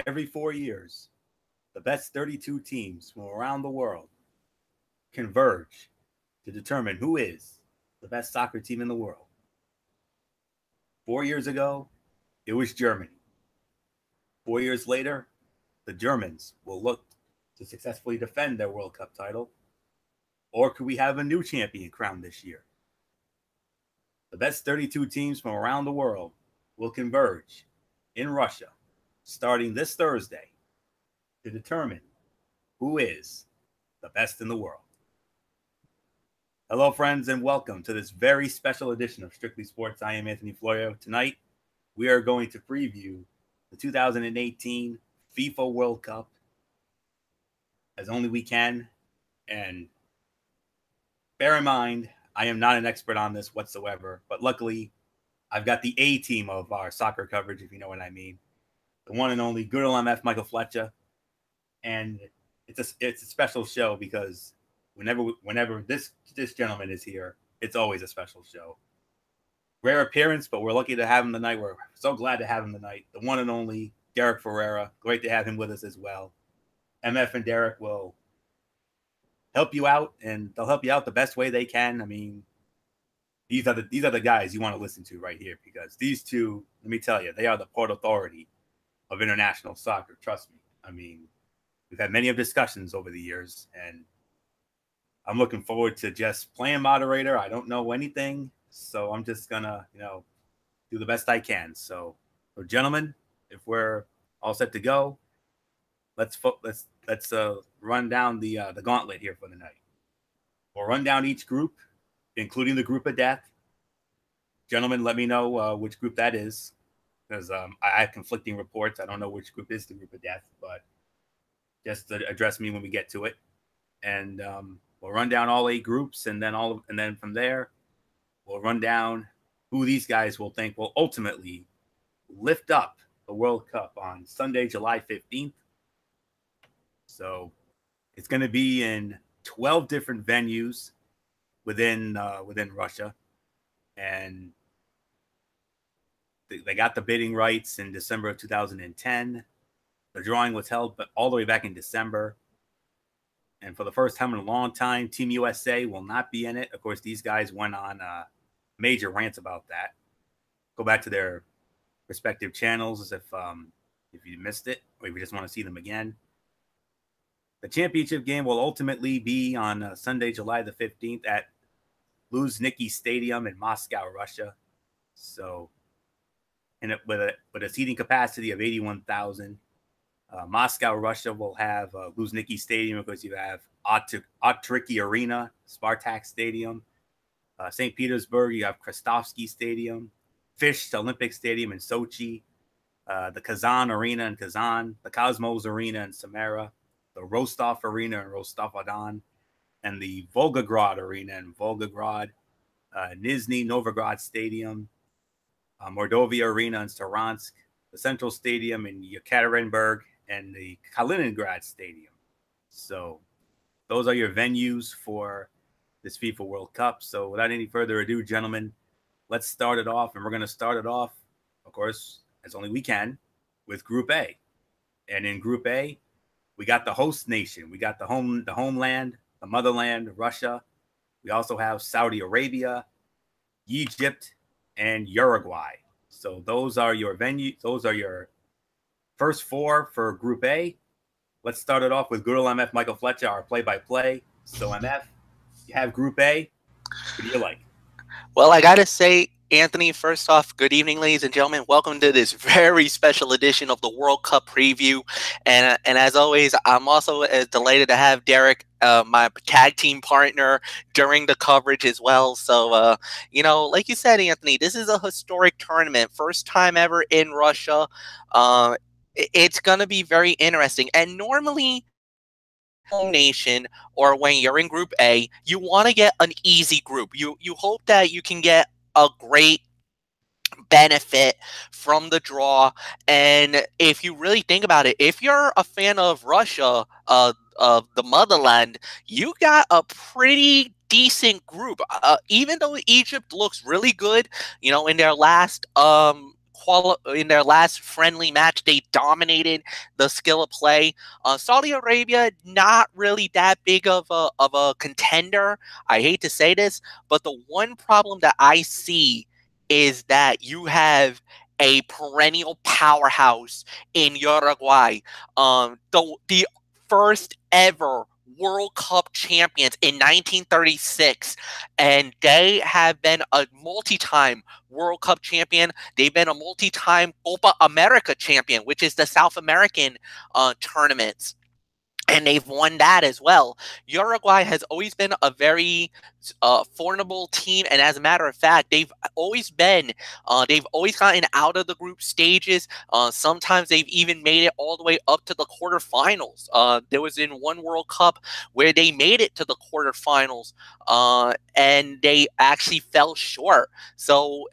Every 4 years, the best 32 teams from around the world converge to determine who is the best soccer team in the world. 4 years ago, it was Germany. 4 years later, the Germans will look to successfully defend their World Cup title. Or could we have a new champion crowned this year? The best 32 teams from around the world will converge in Russia starting this Thursday to determine who is the best in the world. Hello, friends, and welcome to this very special edition of Strictly Sports. I am Anthony Florio. Tonight, we are going to preview the 2018 FIFA World Cup as only we can. And bear in mind, I am not an expert on this whatsoever, but luckily, I've got the A team of our soccer coverage, if you know what I mean. The one and only good old MF Michael Fletcher. And it's a special show because whenever this gentleman is here, it's always a special show. Rare appearance, but we're lucky to have him tonight. We're so glad to have him tonight. The one and only Derek Ferreira. Great to have him with us as well. MF and Derek will help you out, and they'll help you out the best way they can. I mean, these are the guys you want to listen to right here, because these two, let me tell you, they are the Port Authority of international soccer. Trust me. I mean, we've had many of discussions over the years, and I'm looking forward to just playing moderator. I don't know anything, so I'm just gonna, do the best I can. So gentlemen, if we're all set to go, let's run down the gauntlet here for the night. We'll run down each group, including the group of death. Gentlemen, let me know which group that is, because I have conflicting reports. I don't know which group is the group of death, but just address me when we get to it. And we'll run down all 8 groups, and then from there, we'll run down who these guys will think will ultimately lift up the World Cup on Sunday, July 15th. So it's going to be in 12 different venues within Russia, and they got the bidding rights in December of 2010. The drawing was held all the way back in December. And for the first time in a long time, Team USA will not be in it. Of course, these guys went on major rants about that. Go back to their respective channels if you missed it, or if you just want to see them again. The championship game will ultimately be on Sunday, July the 15th at Luzhniki Stadium in Moscow, Russia. So, with a seating capacity of 81,000. Moscow, Russia will have Luzhniki Stadium, because you have Otriki Arena, Spartak Stadium. St. Petersburg, you have Krestovsky Stadium. Fish Olympic Stadium in Sochi. The Kazan Arena in Kazan. The Cosmos Arena in Samara. The Rostov Arena in Rostov-on-Don. And the Volgograd Arena in Volgograd. Nizhny Novgorod Stadium. Mordovia Arena in Saransk. The Central Stadium in Yekaterinburg, and the Kaliningrad Stadium. So those are your venues for this FIFA World Cup. So without any further ado, gentlemen, let's start it off. And we're going to start it off, of course, as only we can, with Group A. And in Group A, we got the host nation. We got the homeland, the motherland, Russia. We also have Saudi Arabia, Egypt, and Uruguay. So those are your venues. Those are your first 4 for Group A. Let's start it off with good old MF Michael Fletcher, our play-by-play. So MF, you have Group A. What do you like? Well, I gotta say, Anthony, first off, good evening, ladies and gentlemen. Welcome to this very special edition of the World Cup preview. And as always, I'm also delighted to have Derek, my tag team partner, during the coverage as well. So, like you said, Anthony, this is a historic tournament. First time ever in Russia. It's going to be very interesting. And normally, home nation, or when you're in Group A, you want to get an easy group. You hope that you can get a great benefit from the draw. And if you really think about it, if you're a fan of Russia, of the motherland, you got a pretty decent group. Even though Egypt looks really good, in their last in their last friendly match, they dominated the skill of play. Saudi Arabia, not really that big of a contender. I hate to say this, but the one problem that I see is that you have a perennial powerhouse in Uruguay. The first ever World Cup champions in 1936, and they have been a multi-time World Cup champion. They've been a multi-time Copa America champion, which is the South American tournaments. And they've won that as well. Uruguay has always been a very formidable team, and as a matter of fact, they've always gotten out of the group stages. Sometimes they've even made it all the way up to the quarterfinals. There was in one World Cup where they made it to the quarterfinals, and they actually fell short. So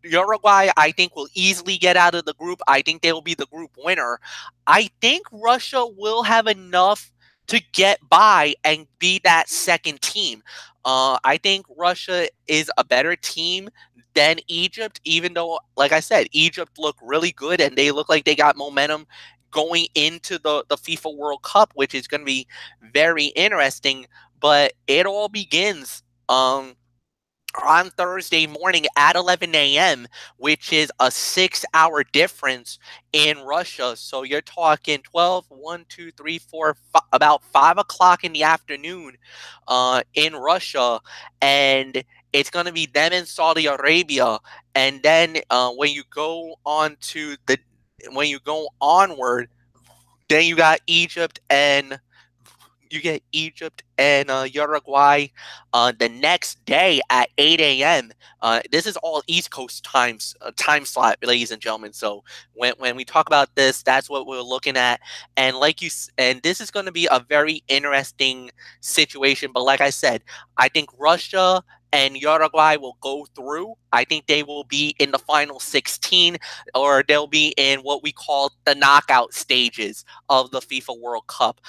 Uruguay, I think, will easily get out of the group. I think they will be the group winner. I think Russia will have enough to get by and be that second team. I think Russia is a better team than Egypt, even though, like I said, Egypt looked really good and they look like they got momentum going into the FIFA World Cup, which is going to be very interesting. But it all begins on Thursday morning at 11 a.m., which is a 6-hour difference in Russia. So you're talking 12, 1, 2, 3, 4, about 5 o'clock in the afternoon in Russia. And it's going to be them in Saudi Arabia. And then when you go onward, then you got Egypt and Uruguay the next day at 8 a.m. This is all East Coast time slot, ladies and gentlemen. So when we talk about this, that's what we're looking at. And and this is going to be a very interesting situation. But like I said, I think Russia and Uruguay will go through. I think they will be in the final 16, or they'll be in what we call the knockout stages of the FIFA World Cup.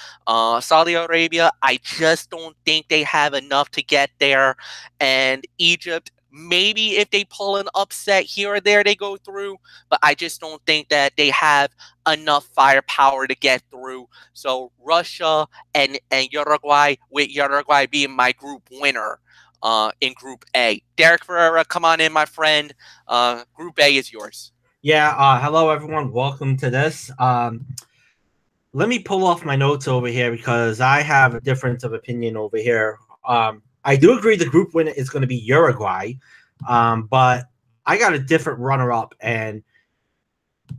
Saudi Arabia, I just don't think they have enough to get there. And Egypt, maybe if they pull an upset here or there, they go through. But I just don't think that they have enough firepower to get through. So Russia and Uruguay, with Uruguay being my group winner in Group A. Derek Ferreira, come on in, my friend. Group A is yours. Yeah, hello, everyone. Welcome to this. Let me pull off my notes over here because I have a difference of opinion over here. I do agree the group winner is going to be Uruguay, but I got a different runner-up, and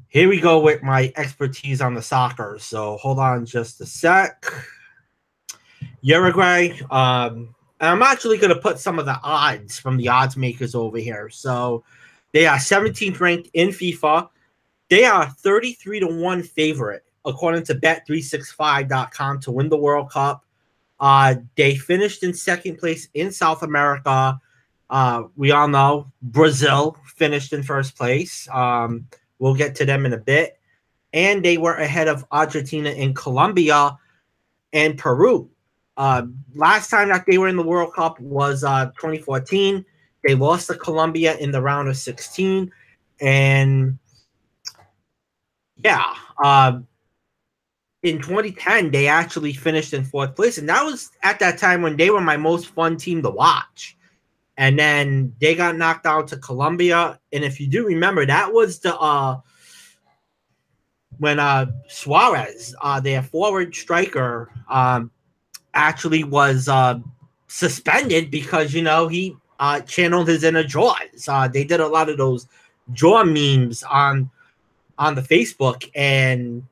here we go with my expertise on the soccer. So hold on just a sec. Uruguay, I'm actually going to put some of the odds from the odds makers over here. So they are 17th ranked in FIFA. They are 33-1 favorite, according to Bet365.com, to win the World Cup. They finished in second place in South America. We all know Brazil finished in first place. We'll get to them in a bit. And they were ahead of Argentina and Colombia and Peru. Last time that they were in the World Cup was 2014. They lost to Colombia in the round of 16. And yeah, in 2010, they actually finished in fourth place. And that was at that time when they were my most fun team to watch. And then they got knocked out to Colombia. And if you do remember, that was the when Suarez, their forward striker, actually was suspended because, you know, he channeled his inner Jaws. They did a lot of those jaw memes on the Facebook, and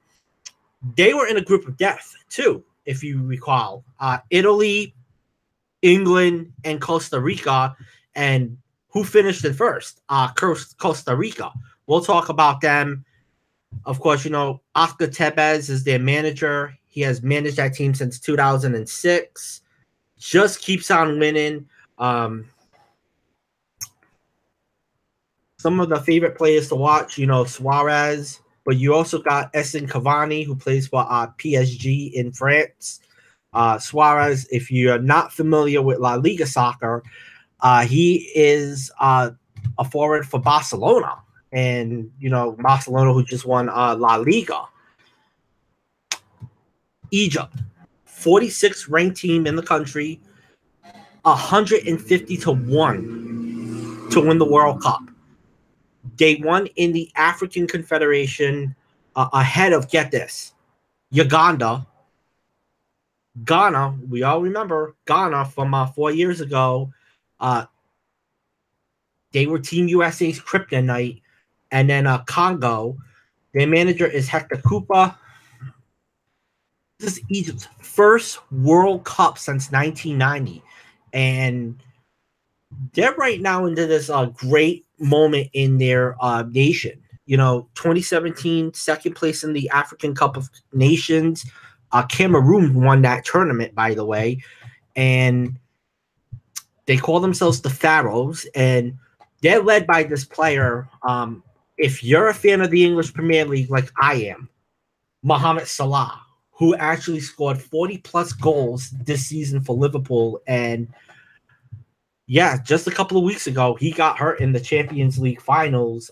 they were in a group of death too, if you recall. Italy, England, and Costa Rica. And who finished in first? Costa Rica. We'll talk about them. Of course, you know, Oscar Tevez is their manager. He has managed that team since 2006. Just keeps on winning. Some of the favorite players to watch, you know, Suarez, but you also got Edinson Cavani, who plays for PSG in France. Suarez, if you're not familiar with La Liga soccer, he is a forward for Barcelona. and Barcelona, who just won La Liga. Egypt, 46th ranked team in the country, 150-1 to win the World Cup. They won in the African Confederation ahead of, get this, Uganda. Ghana, we all remember Ghana from 4 years ago. They were Team USA's kryptonite. And then Congo, their manager is Hector Cooper. This is Egypt's first World Cup since 1990. And they're right now into this great moment in their nation. 2017, second place in the African Cup of Nations. Cameroon won that tournament, by the way. And they call themselves the Pharaohs. And they're led by this player. If you're a fan of the English Premier League like I am, Mohamed Salah, who actually scored 40-plus goals this season for Liverpool. And yeah, just a couple of weeks ago, he got hurt in the Champions League finals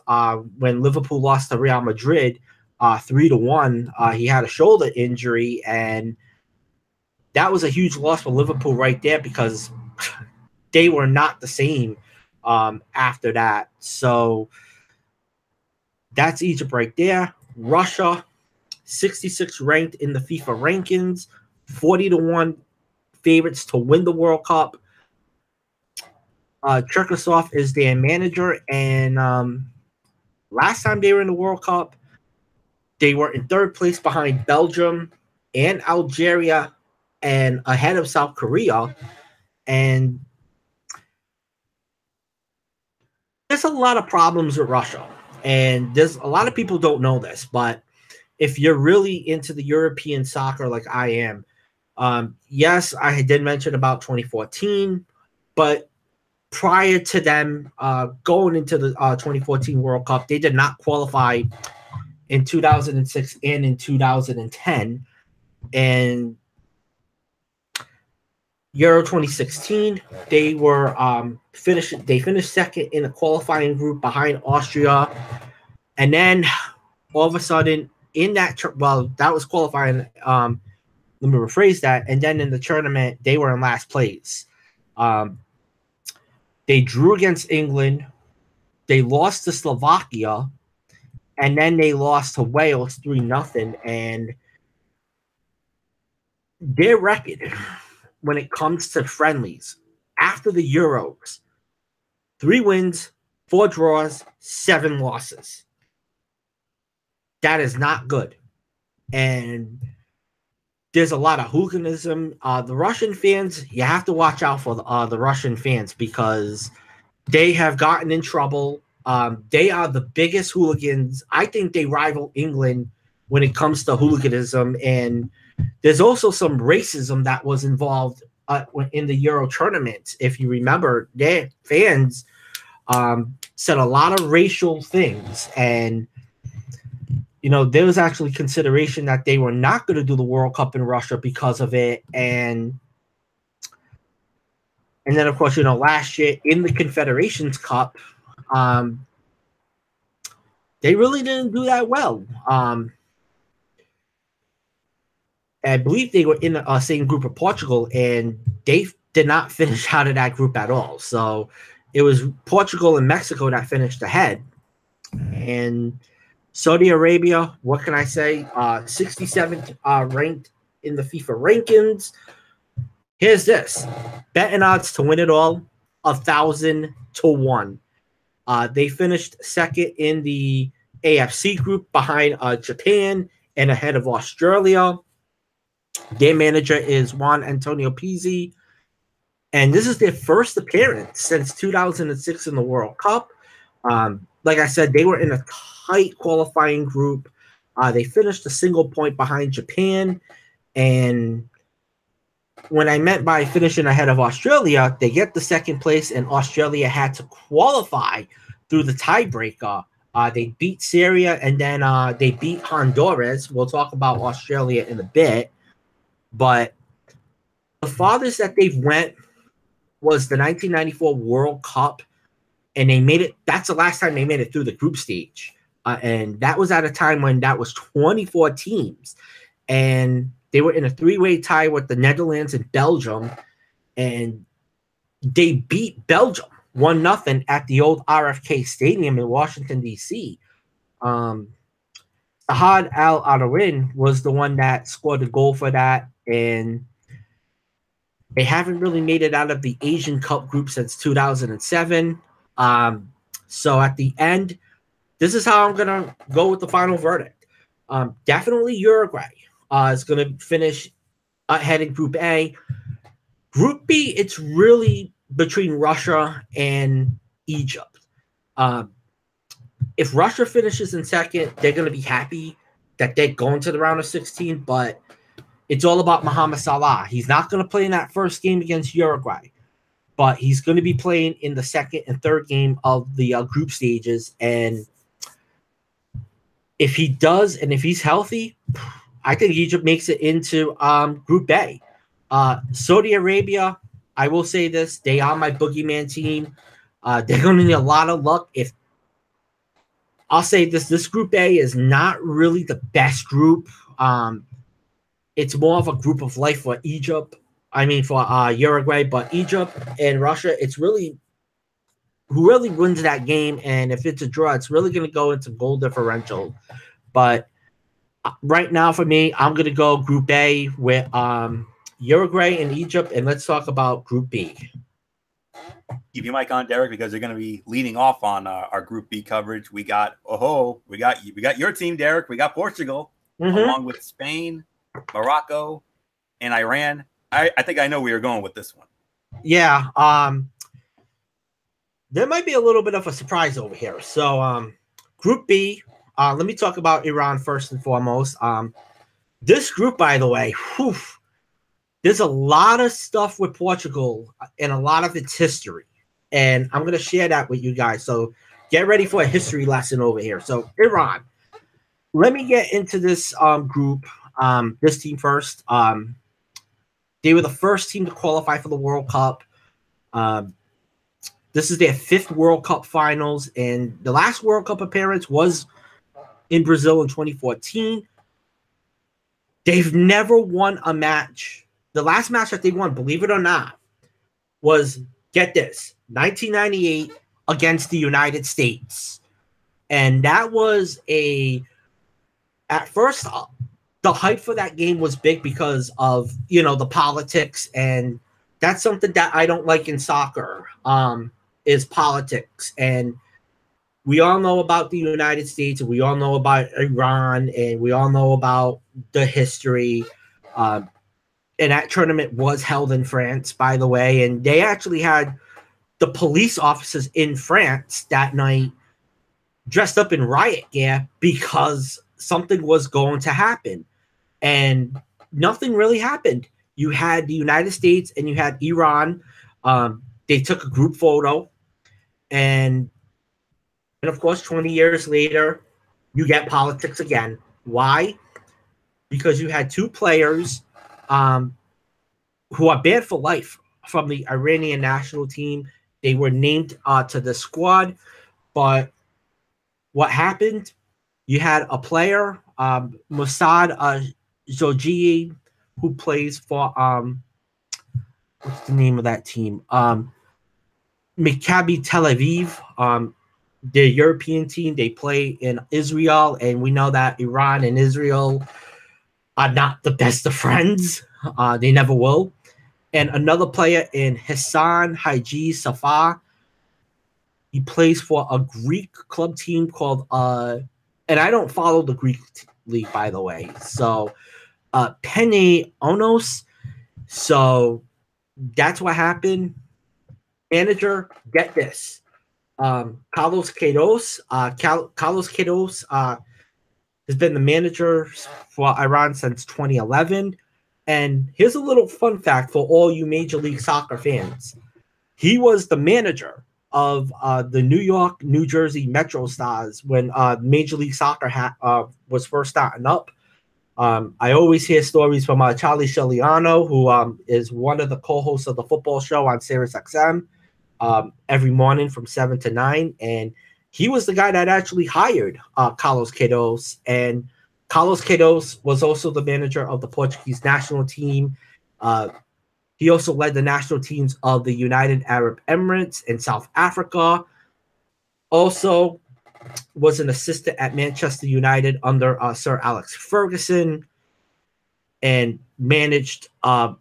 when Liverpool lost to Real Madrid 3-1. He had a shoulder injury, and that was a huge loss for Liverpool right there because they were not the same after that. So that's Egypt right there. Russia, 66 ranked in the FIFA rankings, 40-1 favorites to win the World Cup. Cherkasov is their manager, and last time they were in the World Cup, they were in third place behind Belgium and Algeria and ahead of South Korea. And there's a lot of problems with Russia, and there's a lot of people don't know this, but if you're really into the European soccer like I am, yes, I did mention about 2014, but prior to them going into the 2014 World Cup, they did not qualify in 2006 and in 2010. And Euro 2016, they finished second in a qualifying group behind Austria. And then all of a sudden in that, that was qualifying. Let me rephrase that. And then in the tournament, they were in last place. They drew against England. They lost to Slovakia. And then they lost to Wales 3-0. And their record when it comes to friendlies after the Euros, 3 wins, 4 draws, 7 losses. That is not good. And there's a lot of hooliganism. The Russian fans, you have to watch out for the Russian fans because they have gotten in trouble. They are the biggest hooligans. I think they rival England when it comes to hooliganism. And there's also some racism that was involved in the Euro tournament. If you remember, their fans said a lot of racial things. And there was actually consideration that they were not going to do the World Cup in Russia because of it. And then, of course, last year in the Confederations Cup, they really didn't do that well. I believe they were in the same group of Portugal, and they did not finish out of that group at all. So it was Portugal and Mexico that finished ahead. And Saudi Arabia, what can I say? 67th ranked in the FIFA rankings. Here's this. Betting odds to win it all, 1,000-1. They finished second in the AFC group behind Japan and ahead of Australia. Their manager is Juan Antonio Pizzi. And this is their first appearance since 2006 in the World Cup. Like I said, they were in a tight qualifying group. They finished a single point behind Japan. And when I meant by finishing ahead of Australia, they get the second place, and Australia had to qualify through the tiebreaker. They beat Syria, and then they beat Honduras. We'll talk about Australia in a bit. But the farthest that they've went was the 1994 World Cup. and they made it. That's the last time they made it through the group stage, and that was at a time when that was 24 teams, and they were in a 3-way tie with the Netherlands and Belgium, and they beat Belgium 1-0 at the old RFK Stadium in Washington D.C. Sahad Al Adarin was the one that scored the goal for that, and they haven't really made it out of the Asian Cup group since 2007. So at the end, this is how I'm gonna go with the final verdict. Definitely Uruguay is gonna finish ahead in Group A. Group B, it's really between Russia and Egypt. If Russia finishes in second, they're going to be happy that they're going to the round of 16, but it's all about Mohamed Salah. He's not going to play in that first game against Uruguay, but he's going to be playing in the second and third game of the group stages. And if he does, and if he's healthy, I think Egypt makes it into Group A. Saudi Arabia, I will say this, they are my boogeyman team. They're going to need a lot of luck. If I'll say this Group A is not really the best group. It's more of a group of life for Egypt. I mean, for Uruguay, but Egypt and Russia, it's really who really wins that game. And if it's a draw, it's really going to go into goal differential. But right now, for me, I'm going to go Group A with Uruguay and Egypt, and let's talk about Group B. Keep your mic on, Derek, because they're going to be leading off on our Group B coverage. We got your team, Derek. We got Portugal, along with Spain, Morocco, and Iran. I think I know where you're going with this one. Yeah, there might be a little bit of a surprise over here. So, Group B. Let me talk about Iran first and foremost. This group, by the way, there's a lot of stuff with Portugal and a lot of its history. And I'm going to share that with you guys. So get ready for a history lesson over here. So Iran, let me get into this group, this team first. They were the first team to qualify for the World Cup. This is their 5th World Cup finals. And the last World Cup appearance was in Brazil in 2014. They've never won a match. The last match that they won, believe it or not, was, get this, 1998 against the United States. And that was at first, the hype for that game was big because of, the politics. And that's something that I don't like in soccer, is politics. And we all know about the United States, and we all know about Iran, and we all know about the history. And that tournament was held in France, by the way. And they actually had the police officers in France that night dressed up in riot gear because something was going to happen. And nothing really happened. You had the United States and you had Iran. They took a group photo. And of course, 20 years later, you get politics again. Why? Because you had 2 players who are banned for life from the Iranian national team. They were named to the squad. But what happened? You had a player, Mossad Zoji, who plays for, what's the name of that team? Maccabi Tel Aviv. The European team, they play in Israel, and we know that Iran and Israel are not the best of friends. They never will. And another player in Hassan Haji Safa, he plays for a Greek club team called, and I don't follow the Greek league, by the way. So, Pene Onos. So, that's what happened. Manager, get this. Carlos Queiroz. Carlos Queiroz has been the manager for Iran since 2011. And here's a little fun fact for all you Major League Soccer fans. He was the manager of the New York, New Jersey Metro Stars when Major League Soccer was first starting up. I always hear stories from Charlie Scigliano, who is one of the co-hosts of the football show on SiriusXM. every morning from 7 to 9. And he was the guy that actually hired Carlos Queiroz. And Carlos Queiroz was also the manager of the Portuguese national team. He also led the national teams of the United Arab Emirates and South Africa. Also was an assistant at Manchester United under Sir Alex Ferguson, and managed a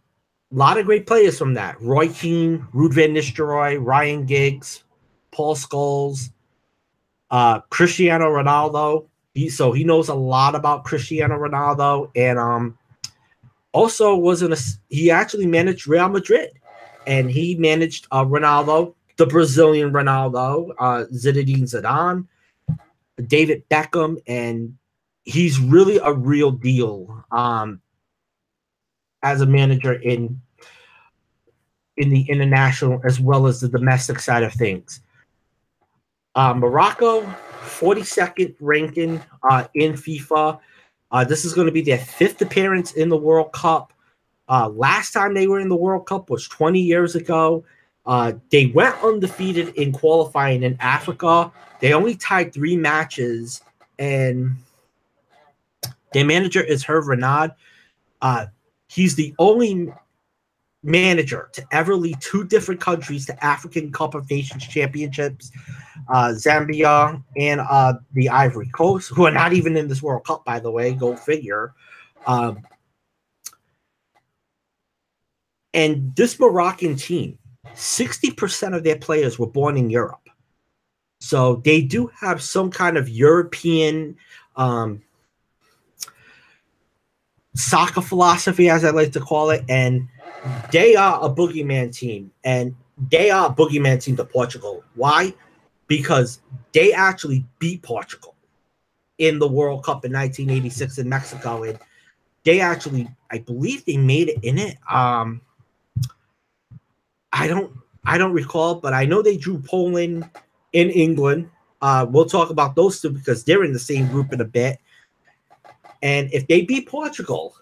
lot of great players from that. Roy Keane, Ruud van Nistelrooy, Ryan Giggs, Paul Scholes, Cristiano Ronaldo. So he knows a lot about Cristiano Ronaldo, and also he actually managed Real Madrid, and he managed Ronaldo, the Brazilian Ronaldo, Zinedine Zidane, David Beckham, and he's really a real deal as a manager in the international as well as the domestic side of things. Morocco, 42nd ranking in FIFA. This is going to be their 5th appearance in the World Cup. Last time they were in the World Cup was 20 years ago. They went undefeated in qualifying in Africa. They only tied 3 matches, and their manager is Hervé Renard. He's the only manager to ever lead 2 different countries to African Cup of Nations championships, Zambia and the Ivory Coast, who are not even in this World Cup, by the way. Go figure. And this Moroccan team, 60% of their players were born in Europe. So they do have some kind of European soccer philosophy, as I like to call it, and they are a boogeyman team, and they are a boogeyman team to Portugal. Why? Because they actually beat Portugal in the World Cup in 1986 in Mexico, and they actually, I believe they made it in it. I don't recall, but I know they drew Poland in England. We'll talk about those two because they're in the same group in a bit. And if they beat Portugal,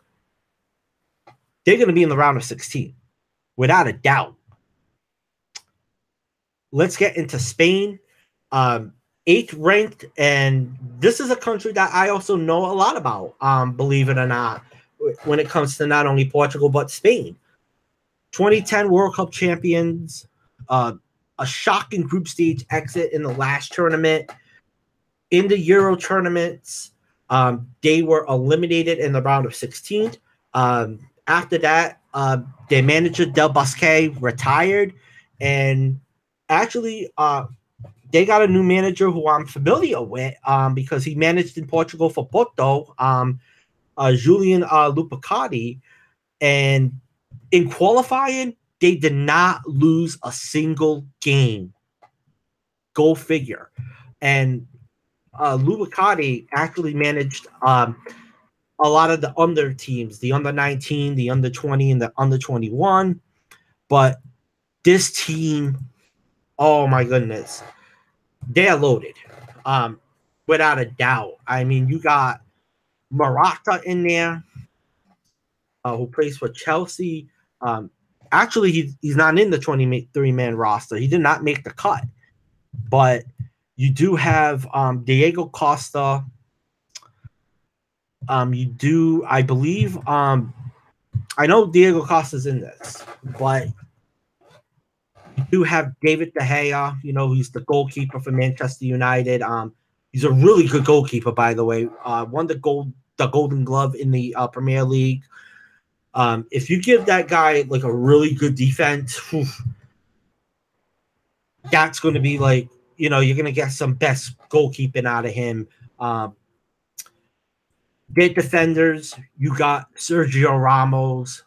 they're going to be in the round of 16, without a doubt. Let's get into Spain. 8th ranked, and this is a country that I also know a lot about, believe it or not, when it comes to not only Portugal, but Spain. 2010 World Cup champions, a shocking group stage exit in the last tournament. In the Euro tournaments, they were eliminated in the round of 16. After that, their manager, Del Bosque, retired. And actually, they got a new manager who I'm familiar with because he managed in Portugal for Porto, Julian Lupacati. And in qualifying, they did not lose a single game. Go figure. And Lupacati actually managed a lot of the under teams, the under 19, the under 20, and the under 21. But this team, oh my goodness, they're loaded, without a doubt. I mean, you got Morata in there, who plays for Chelsea. Actually, he's not in the 23-man roster. He did not make the cut. But you do have Diego Costa. You do, I believe, I know Diego Costa's in this, but you do have David De Gea. You know, he's the goalkeeper for Manchester United. He's a really good goalkeeper, by the way. Won the Golden Glove in the Premier League. If you give that guy like a really good defense, that's going to be like, you know, you're going to get some best goalkeeping out of him. Great defenders. You got Sergio Ramos,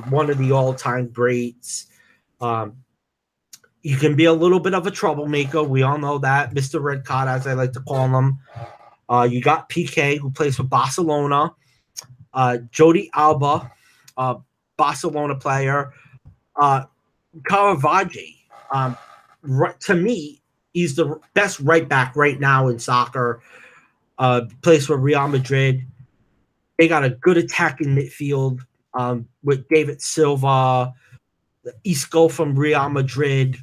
one of the all-time greats. You can be a little bit of a troublemaker. We all know that. Mr. Red Card, as I like to call him. You got PK, who plays for Barcelona. Jordi Alba, Barcelona player. Caravaggio. To me, he's the best right back right now in soccer. Plays for Real Madrid. They got a good attacking midfield with David Silva, Isco from Real Madrid,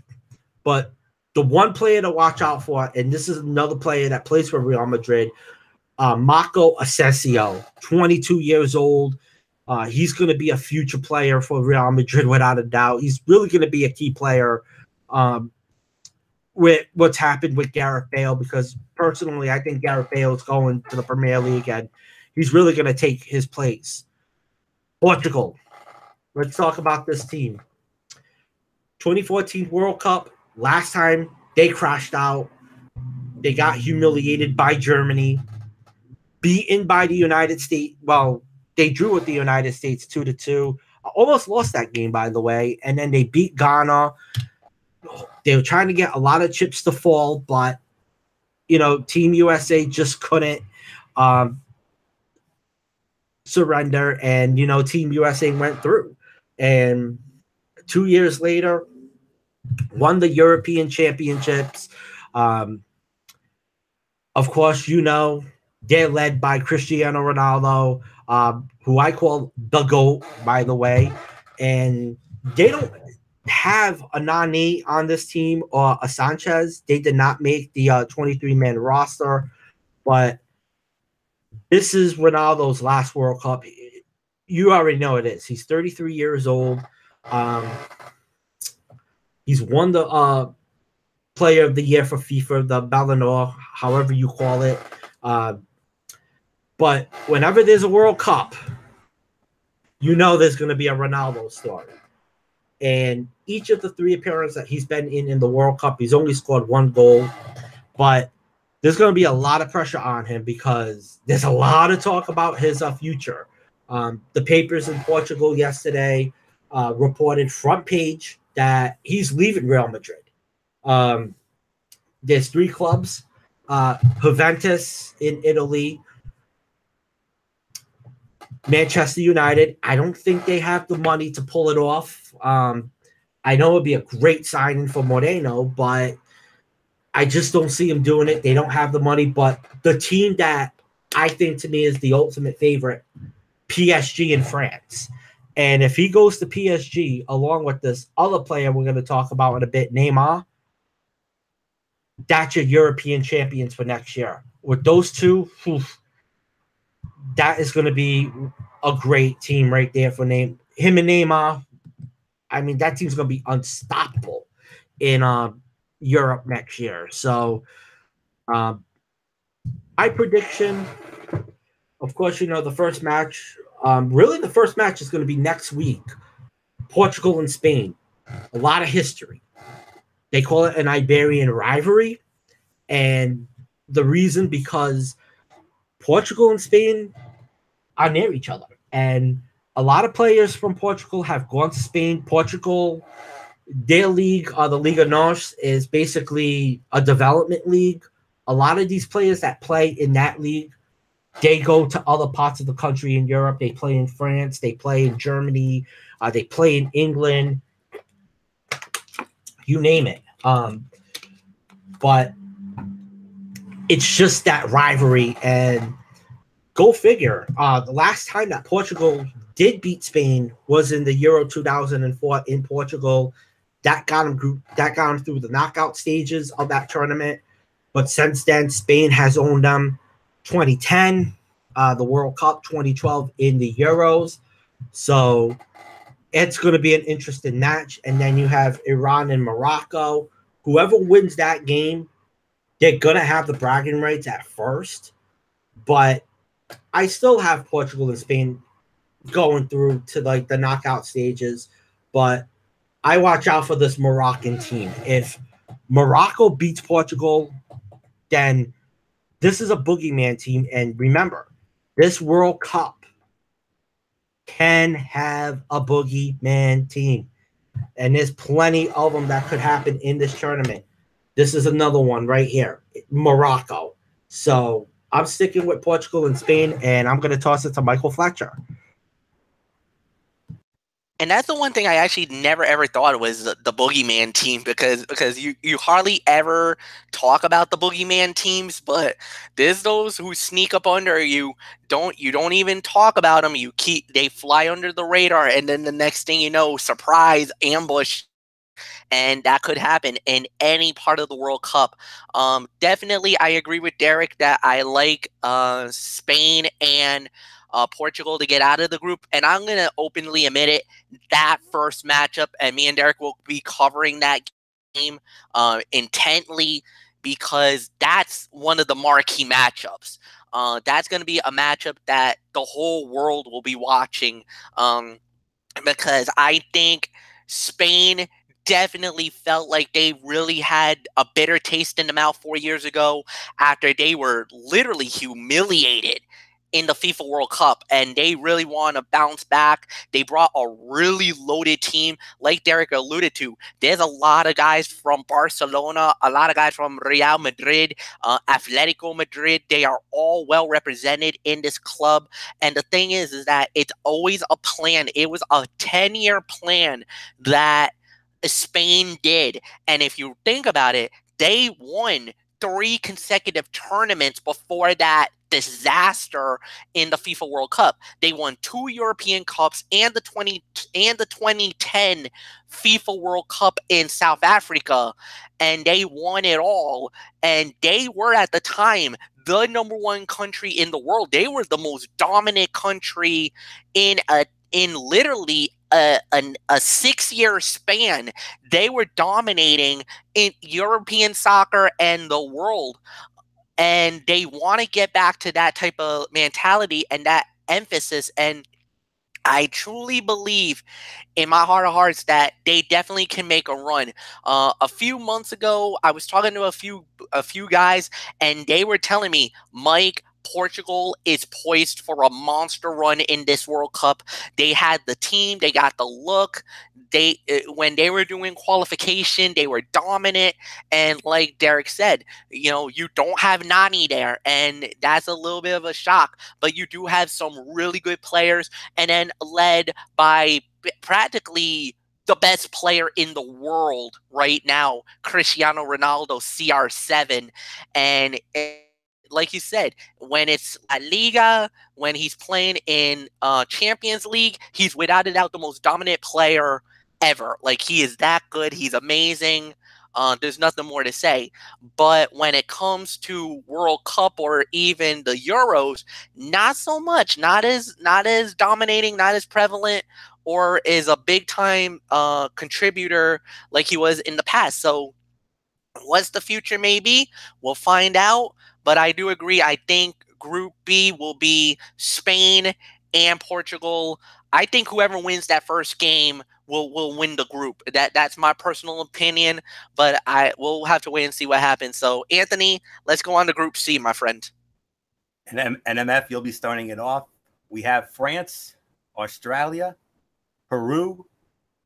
But the one player to watch out for, and this is another player that plays for Real Madrid, Marco Asensio, 22 years old. He's going to be a future player for Real Madrid without a doubt. He's really going to be a key player with what's happened with Gareth Bale, because personally, I think Gareth Bale is going to the Premier League and he's really going to take his place. Portugal. Let's talk about this team. 2014 World Cup. Last time they crashed out. They got humiliated by Germany, beaten by the United States. Well, they drew with the United States 2-2. Almost lost that game, by the way. And then they beat Ghana. They were trying to get a lot of chips to fall, but, you know, Team USA just couldn't surrender. And, you know, Team USA went through. And 2 years later, won the European Championships. Of course, you know, they're led by Cristiano Ronaldo, who I call the GOAT, by the way. And they don't have a Nani on this team or a Sanchez. They did not make the 23-man roster. But this is Ronaldo's last World Cup. You already know it is. He's 33 years old. He's won the Player of the Year for FIFA, the Ballon d'Or, however you call it. But whenever there's a World Cup, you know there's going to be a Ronaldo story. And each of the 3 appearances that he's been in the World Cup, he's only scored 1 goal. But there's going to be a lot of pressure on him because there's a lot of talk about his future. The papers in Portugal yesterday reported front page that he's leaving Real Madrid. There's 3 clubs, Juventus in Italy, Manchester United. I don't think they have the money to pull it off. I know it'd be a great signing for Moreno, but I just don't see him doing it. They don't have the money. But the team that I think to me is the ultimate favorite, PSG in France. And if he goes to PSG along with this other player we're going to talk about in a bit, Neymar, that's your European champions for next year. With those two, that is going to be a great team right there for him and Neymar. I mean, that team's going to be unstoppable in Europe next year. So my prediction, of course, you know, the first match, really the first match is going to be next week, Portugal and Spain. A lot of history. They call it an Iberian rivalry. And the reason, because Portugal and Spain are near each other. And a lot of players from Portugal have gone to Spain. Portugal, their league, the Liga Norte, is basically a development league. A lot of these players that play in that league, they go to other parts of the country in Europe. They play in France. They play in Germany. They play in England. You name it. But it's just that rivalry. And go figure. The last time that Portugal did beat Spain was in the Euro 2004 in Portugal. That got them through the knockout stages of that tournament. But since then, Spain has owned them. 2010, the World Cup, 2012 in the Euros. So it's going to be an interesting match. And then you have Iran and Morocco. Whoever wins that game, they're going to have the bragging rights at first. But I still have Portugal and Spain going through to like the knockout stages. But I watch out for this Moroccan team. If Morocco beats Portugal, then this is a boogeyman team. And remember, this World Cup can have a boogeyman team. And there's plenty of them that could happen in this tournament. This is another one right here, Morocco. So I'm sticking with Portugal and Spain, and I'm going to toss it to Michael Fletcher. And that's the one thing I actually never ever thought was the boogeyman team, because you hardly ever talk about the boogeyman teams, but there's those who sneak up under you. You don't even talk about them. They fly under the radar, and then the next thing you know, surprise, ambush, and that could happen in any part of the World Cup. Definitely, I agree with Derek that I like Spain and Portugal to get out of the group, and I'm going to openly admit it, that first matchup, and me and Derek will be covering that game intently because that's one of the marquee matchups. That's going to be a matchup that the whole world will be watching because I think Spain definitely felt like they really had a bitter taste in the mouth 4 years ago after they were literally humiliated in the FIFA World Cup, and they really want to bounce back. They brought a really loaded team, like Derek alluded to. There's a lot of guys from Barcelona, a lot of guys from Real Madrid, Atletico Madrid. They are all well represented in this club. And the thing is that it's always a plan. It was a 10-year plan that Spain did. And if you think about it, they won 3 consecutive tournaments before that disaster in the FIFA World Cup. They won 2 European Cups and the 2010 FIFA World Cup in South Africa, and they won it all. And they were at the time the number 1 country in the world. They were the most dominant country in literally a 6-year span. They were dominating in European soccer and the world. And they want to get back to that type of mentality and that emphasis. And I truly believe in my heart of hearts that they definitely can make a run. A few months ago, I was talking to a few guys, and they were telling me, Mike, Portugal is poised for a monster run in this World Cup. They had the team, they got the look. When they were doing qualification, they were dominant. And like Derek said, you don't have Nani there, and that's a little bit of a shock. But you do have some really good players, and then led by practically the best player in the world right now, Cristiano Ronaldo, CR7. And like you said, when it's La Liga, when he's playing in Champions League, he's without a doubt the most dominant player ever. Like, he is that good. He's amazing. There's nothing more to say. But when it comes to World Cup or even the Euros, not so much. Not as dominating, not as prevalent, or is a big time contributor like he was in the past. So what's the future maybe? We'll find out. But I do agree. I think Group B will be Spain and Portugal. I think whoever wins that first game will win the group. That's my personal opinion, but we'll have to wait and see what happens. So, Anthony, let's go on to Group C, my friend. And MF, you'll be starting it off. We have France, Australia, Peru,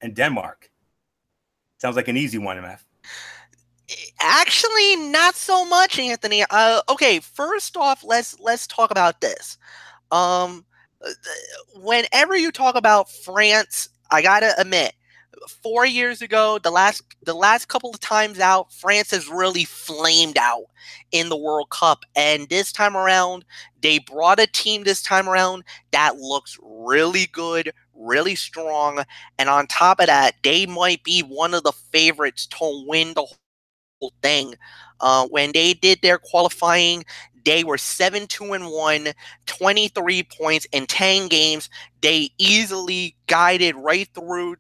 and Denmark. Sounds like an easy one, MF. Actually, not so much, Anthony. Okay, first off, let's talk about this. Whenever you talk about France, I gotta admit, 4 years ago, the last couple of times out, France has really flamed out in the World Cup, and this time around, they brought a team this time around that looks really good, really strong, and on top of that, they might be one of the favorites to win the thing. When they did their qualifying, they were 7-2-1, 23 points in 10 games. They easily guided right through,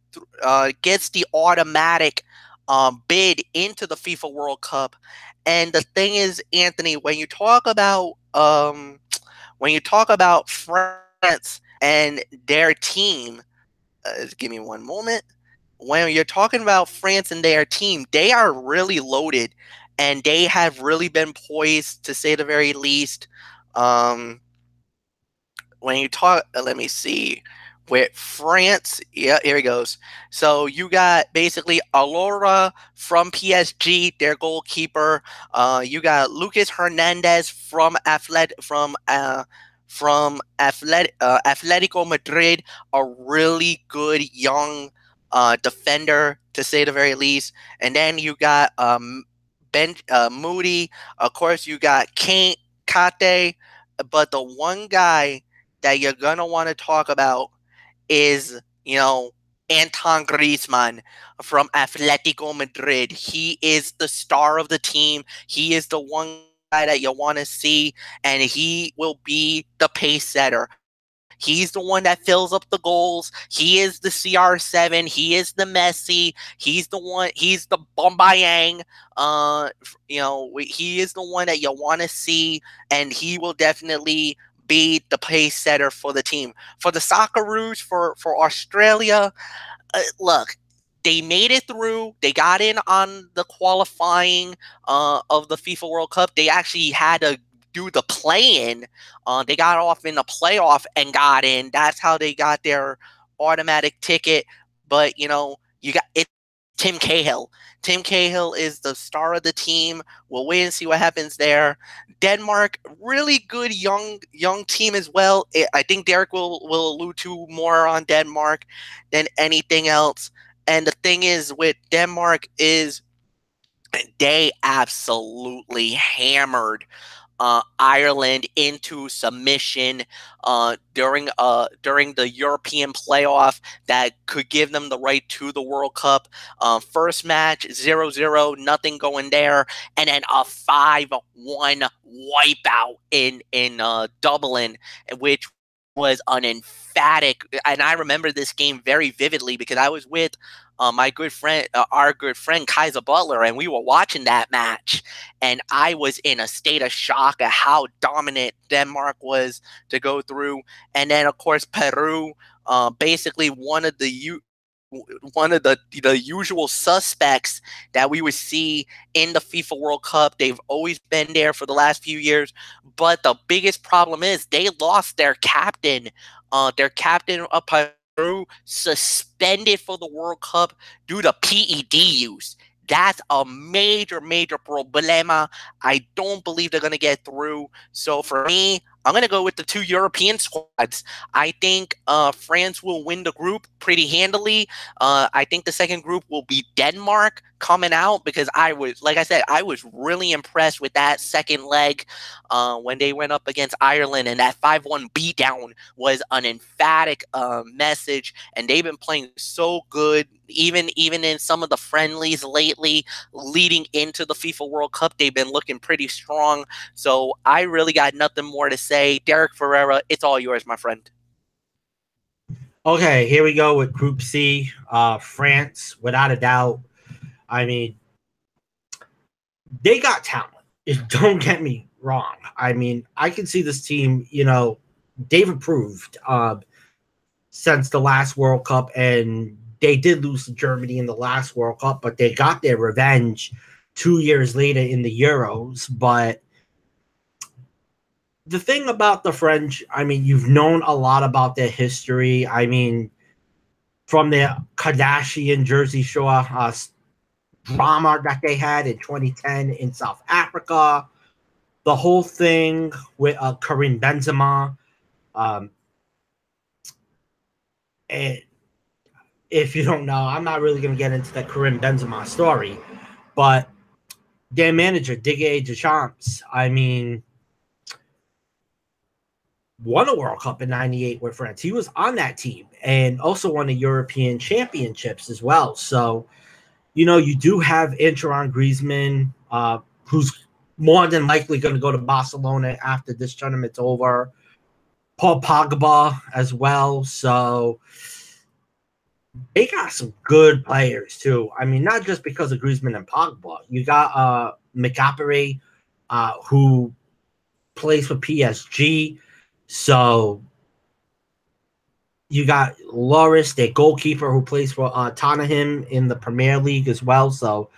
gets the automatic bid into the FIFA World Cup. And the thing is, Anthony, when you talk about France and their team, give me one moment. When you're talking about France and their team, they are really loaded, and they have really been poised, to say the very least. When you talk, let me see, with France, yeah, here it goes. So you got basically Alora from PSG, their goalkeeper. You got Lucas Hernandez from Atletico Madrid, a really good young defender, to say the very least. And then you got Ben Moody. Of course, you got Kate. But the one guy that you're gonna want to talk about is, Anton Griezmann from Atletico Madrid. He is the star of the team. He is the one guy that you want to see, and he will be the pace setter. He's the one that fills up the goals. He is the CR7. He is the Messi. He's the one. He's the Bombayang. He is the one that you want to see, and he will definitely be the pace setter for the team. For the Socceroos, for Australia, look, they made it through. They got in on the qualifying of the FIFA World Cup. They actually had to do the play-in. They got off in the playoff and got in. That's how they got their automatic ticket. But you got it. Tim Cahill. Tim Cahill is the star of the team. We'll wait and see what happens there. Denmark, really good young team as well. I think Derek will allude to more on Denmark than anything else. And the thing is with Denmark is they absolutely hammered Ireland into submission during the European playoff that could give them the right to the World Cup. First match 0-0, nothing going there, and then a 5-1 wipeout in Dublin, which was an emphatic. And I remember this game very vividly because I was with my good friend, our good friend Kaiser Butler, and we were watching that match, and I was in a state of shock at how dominant Denmark was to go through. And then, of course, Peru, basically one of the usual suspects that we would see in the FIFA World Cup. They've always been there for the last few years, but the biggest problem is they lost their captain. Their captain of Peru suspended for the World Cup due to PED use. That's a major problema. I don't believe they're going to get through. So for me, I'm going to go with the two European squads. I think France will win the group pretty handily. I think the second group will be Denmark coming out because I was really impressed with that second leg when they went up against Ireland, and that 5-1 beatdown was an emphatic message, and they've been playing so good. Even in some of the friendlies lately leading into the FIFA World Cup, they've been looking pretty strong. So I really got nothing more to say. Derek Ferreira, it's all yours, my friend. Okay, here we go with Group C. France, without a doubt. I mean, they got talent. Don't get me wrong. I mean, I can see this team, they've improved since the last World Cup, and they did lose to Germany in the last World Cup, but they got their revenge 2 years later in the Euros. But the thing about the French, I mean, you've known a lot about their history. I mean, from their Kardashian Jersey Shore drama that they had in 2010 in South Africa, the whole thing with Karim Benzema. And if you don't know, I'm not really going to get into the Karim Benzema story, but their manager, Didier Deschamps, I mean, won a World Cup in '98 with France. He was on that team and also won the European Championships as well. So, you do have Antoine Griezmann, who's more than likely going to go to Barcelona after this tournament's over. Paul Pogba as well. So they got some good players too. I mean, not just because of Griezmann and Pogba. You got McApere, who plays for PSG. So you got Loris, their goalkeeper, who plays for Tottenham in the Premier League as well. So,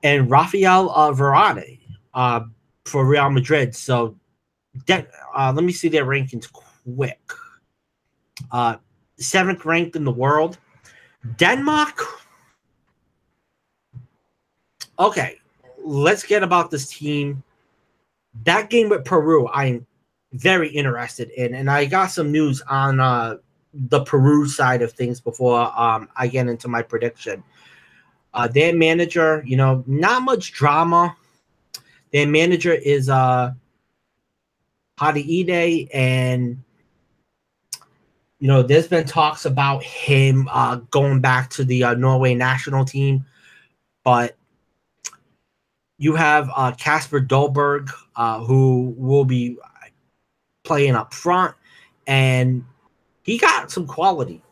and Rafael Varane for Real Madrid. So let me see their rankings quick. 7th ranked in the world. Denmark. Okay, let's get about this team. That game with Peru, I'm very interested in, and I got some news on the Peru side of things before I get into my prediction. Their manager, not much drama. Their manager is Hadiide, and There's been talks about him going back to the Norway national team, but you have Kasper Dolberg, who will be playing up front, and he got some quality.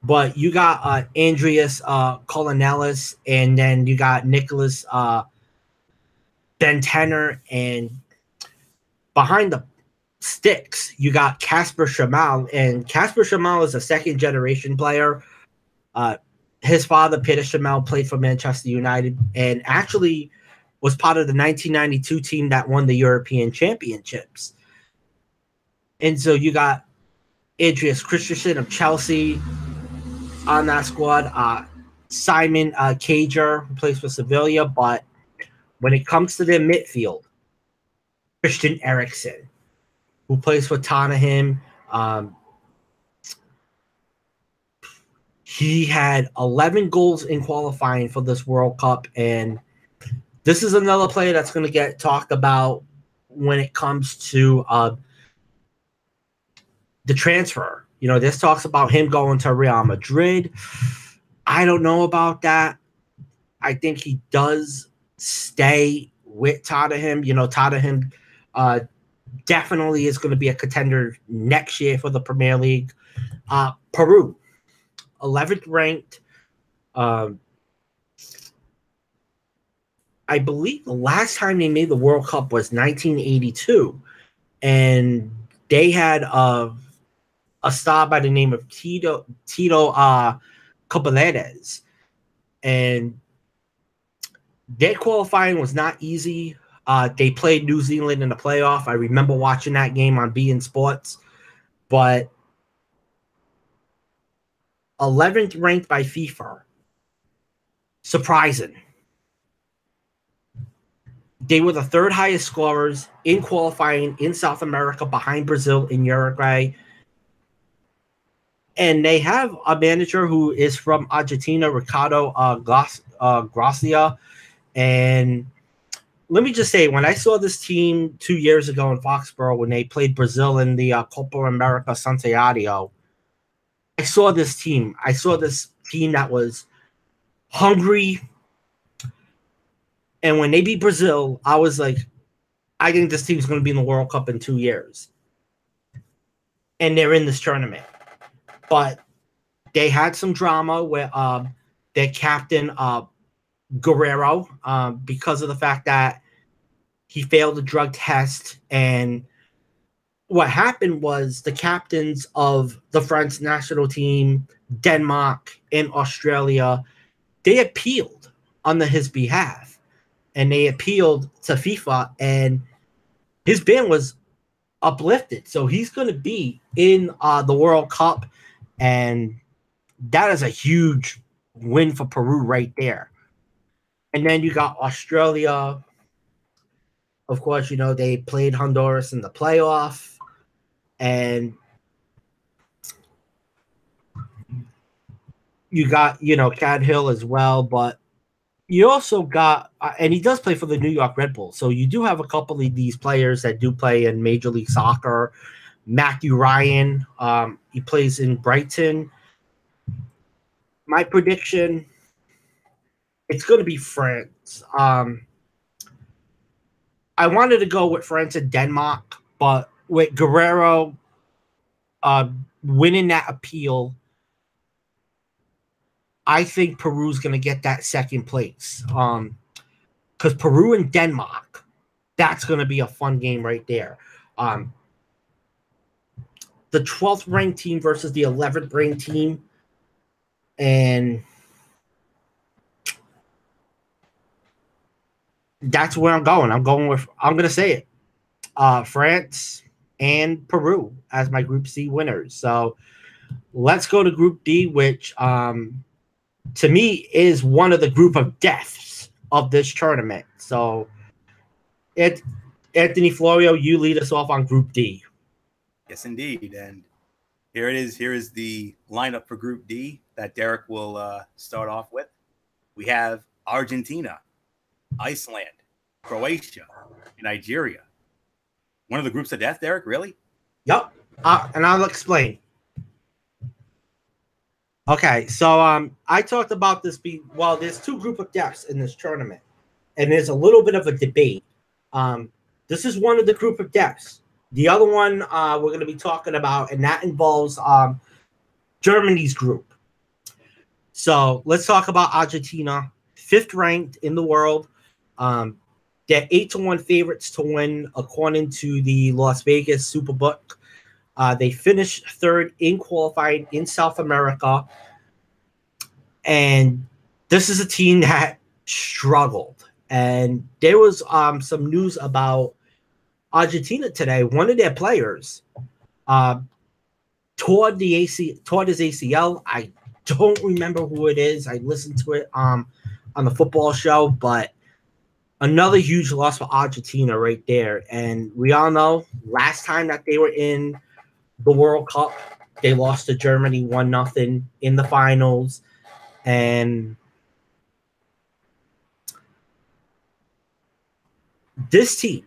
But you got Andreas Colonelis, and then you got Nicholas Bentenner, and behind the sticks, you got Kasper Schmeichel, and Kasper Schmeichel is a second-generation player. His father, Peter Schmeichel, played for Manchester United and actually was part of the 1992 team that won the European Championships. And so you got Andreas Christensen of Chelsea on that squad. Simon Cager, who plays for Sevilla. But when it comes to their midfield, Christian Eriksen, who plays for Tottenham, he had 11 goals in qualifying for this World Cup. And this is another player that's going to get talked about when it comes to the transfer. This talks about him going to Real Madrid. I don't know about that. I think he does stay with Tottenham. Tottenham definitely is going to be a contender next year for the Premier League. Peru, 11th ranked. I believe the last time they made the World Cup was 1982, and they had a star by the name of Tito Cabaledes, and their qualifying was not easy. They played New Zealand in the playoff. I remember watching that game on beIN Sports, but 11th ranked by FIFA. Surprising. They were the third highest scorers in qualifying in South America behind Brazil and Uruguay. And they have a manager who is from Argentina, Ricardo Gracia. And let me just say, when I saw this team 2 years ago in Foxborough when they played Brazil in the Copa America Santiago, I saw this team. I saw this team that was hungry. And when they beat Brazil, I was like, I think this team's going to be in the World Cup in 2 years. And they're in this tournament. But they had some drama with their captain, Guerrero, because of the fact that he failed the drug test. And what happened was the captains of the French national team, Denmark, and Australia, they appealed on his behalf. And they appealed to FIFA, and his ban was uplifted. So he's going to be in the World Cup, and that is a huge win for Peru right there. And then you got Australia. Of course, they played Honduras in the playoff, and you got, Cad Hill as well, but you also got, and he does play for the New York Red Bulls. So you do have a couple of these players that do play in Major League Soccer. Matthew Ryan, he plays in Brighton. My prediction, it's going to be France. I wanted to go with France and Denmark, but with Guerrero winning that appeal, I think Peru's going to get that second place. Because Peru and Denmark, that's going to be a fun game right there. The 12th ranked team versus the 11th ranked team. And that's where I'm going. I'm going to say it. France and Peru as my Group C winners. So let's go to Group D, which to me is one of the group of deaths of this tournament. So Anthony Florio, you lead us off on Group D. Yes, indeed. And here it is. Here is the lineup for Group D that Derek will start off with. We have Argentina, Iceland, Croatia, and Nigeria. One of the groups of death, Derek? Really? Yep. And I'll explain. Okay, so I talked about this. Well, there's two group of deaths in this tournament, and there's a little bit of a debate. This is one of the group of deaths. The other one we're going to be talking about, and that involves Germany's group. So let's talk about Argentina, 5th ranked in the world. They're 8-1 favorites to win, according to the Las Vegas Superbook. They finished 3rd in qualifying in South America. And this is a team that struggled. And there was some news about Argentina today. One of their players tore his ACL. I don't remember who it is. I listened to it on the football show, but another huge loss for Argentina right there. And we all know last time that they were in the World Cup, they lost to Germany 1-0 in the finals. And this team,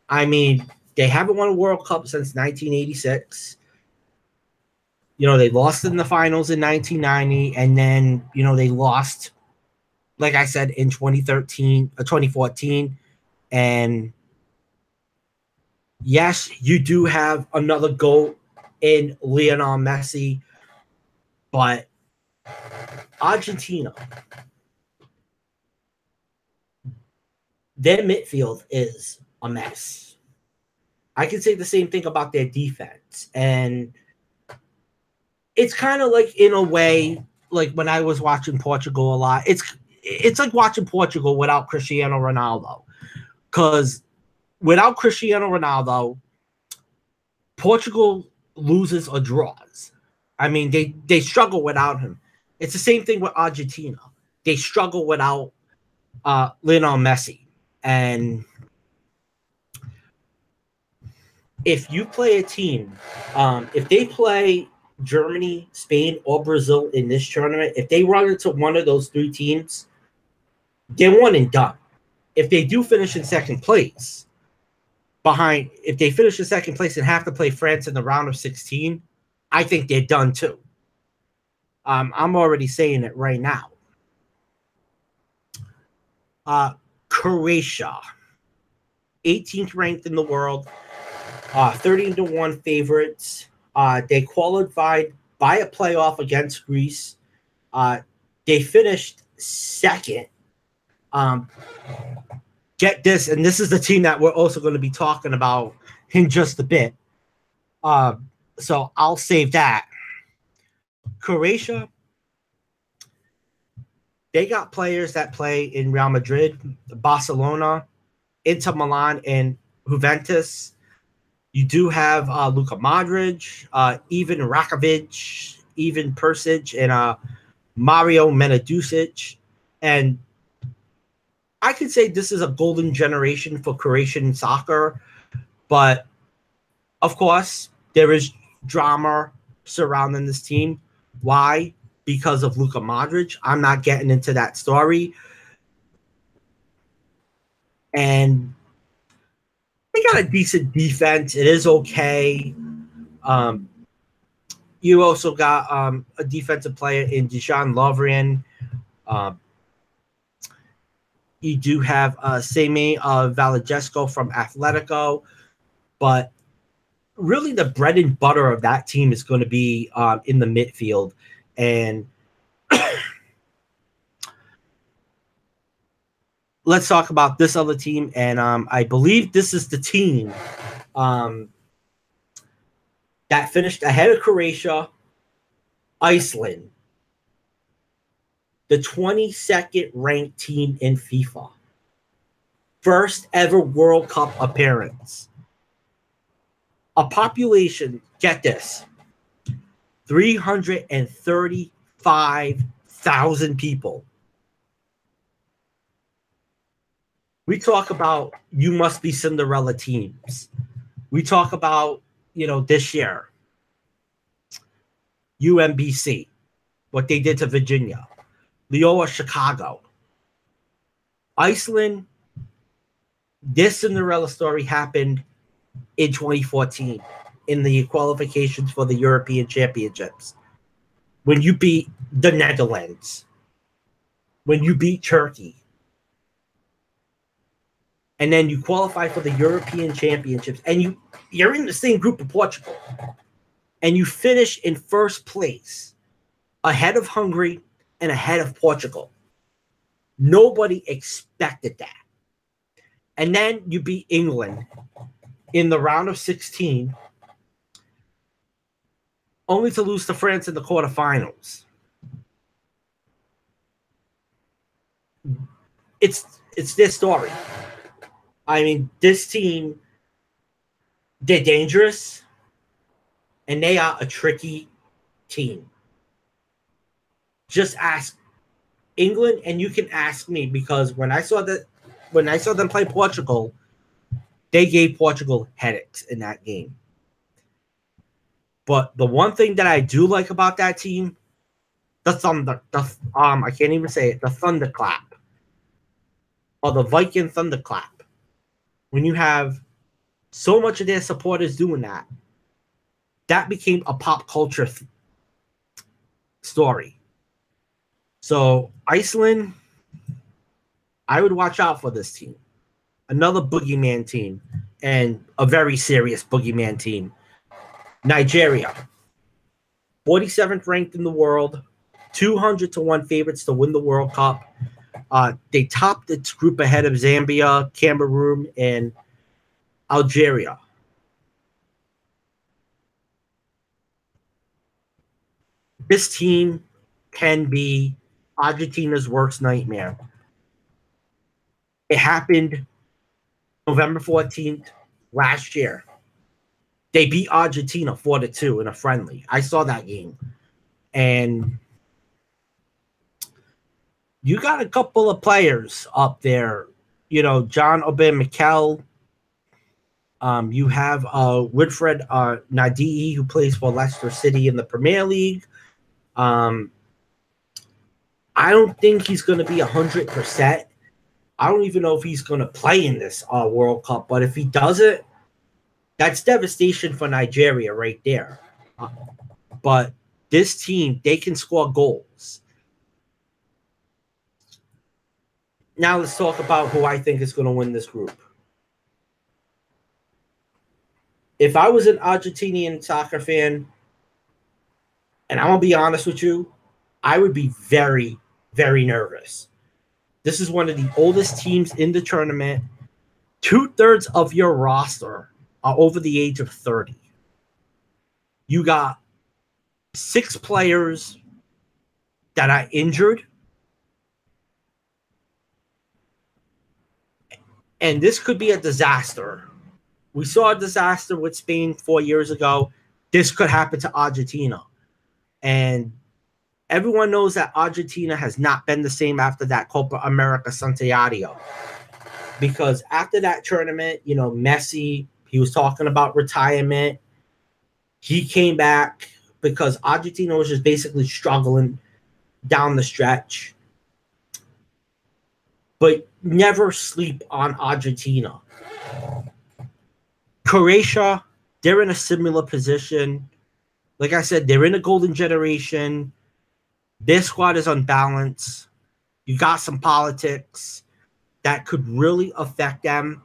I mean, they haven't won a World Cup since 1986. You know, they lost in the finals in 1990, and then, you know, they lost, like I said, in 2014. And yes, you do have another GOAT in Lionel Messi, but Argentina, their midfield is a mess. I can say the same thing about their defense. And it's kind of like, in a way, like when I was watching Portugal a lot, it's like watching Portugal without Cristiano Ronaldo. Because without Cristiano Ronaldo, Portugal loses or draws. I mean, they struggle without him. It's the same thing with Argentina. They struggle without Lionel Messi. And if you play a team, if they play Germany, Spain, or Brazil in this tournament, if they run into one of those 3 teams, they're one and done. If they do finish in second place, if they finish in second place and have to play France in the round of 16, I think they're done too. I'm already saying it right now. Croatia, 18th ranked in the world, 13-1 favorites. They qualified by a playoff against Greece. They finished 2nd. Get this, and this is the team that we're also going to be talking about in just a bit. So I'll save that. Croatia, they got players that play in Real Madrid, Barcelona, Inter Milan, and Juventus. You do have Luka Modric, Ivan Rakovic, Ivan Persic, and Mario Mendusic. And I could say this is a golden generation for Croatian soccer. But, of course, there is drama surrounding this team. Why? Because of Luka Modric. I'm not getting into that story. And they got a decent defense. It is okay. You also got a defensive player in Dejan Lovren. You do have Semi Valajesco from Atletico. But really the bread and butter of that team is going to be in the midfield. And let's talk about this other team. And I believe this is the team that finished ahead of Croatia, Iceland, the 22nd ranked team in FIFA. First ever World Cup appearance. A population, get this, 335,000 people. We talk about you must be Cinderella teams. We talk about, this year, UMBC, what they did to Virginia, Loyola Chicago. Iceland, this Cinderella story happened in 2014 in the qualifications for the European Championships. when you beat the Netherlands, when you beat Turkey, and then you qualify for the European Championships, and you're in the same group of Portugal, and you finish in first place, ahead of Hungary and ahead of Portugal. Nobody expected that. And then you beat England in the round of 16, only to lose to France in the quarterfinals. It's their story. I mean, this team, they're dangerous, and they are a tricky team. Just ask England, and you can ask me, because when I saw them play Portugal, they gave Portugal headaches in that game. But the one thing that I do like about that team, I can't even say it, the thunderclap, or the Viking thunderclap. When you have so much of their supporters doing that, that became a pop culture story. So Iceland, I would watch out for this team. Another boogeyman team, and a very serious boogeyman team. Nigeria, 47th ranked in the world, 200-1 favorites to win the World Cup. They topped its group ahead of Zambia, Cameroon, and Algeria. This team can be Argentina's worst nightmare. It happened November 14th last year. They beat Argentina 4-2 in a friendly. I saw that game. And you got a couple of players up there. You know, John Obi Mikel. You have Wilfred Ndidi, who plays for Leicester City in the Premier League. I don't think he's going to be 100%. I don't even know if he's going to play in this World Cup. But if he doesn't, that's devastation for Nigeria right there. But this team, they can score goals. Now let's talk about who I think is going to win this group. If I was an Argentinian soccer fan, and I'm going to be honest with you, I would be very, very nervous. This is one of the oldest teams in the tournament. 2/3 of your roster are over the age of 30. You got 6 players that are injured. And this could be a disaster. We saw a disaster with Spain 4 years ago. This could happen to Argentina. And everyone knows that Argentina has not been the same after that Copa America Santiago. Because after that tournament, you know, Messi, he was talking about retirement. He came back because Argentina was just basically struggling down the stretch. But never sleep on Argentina. Croatia, they're in a similar position. Like I said, they're in a golden generation. Their squad is unbalanced. You got some politics that could really affect them.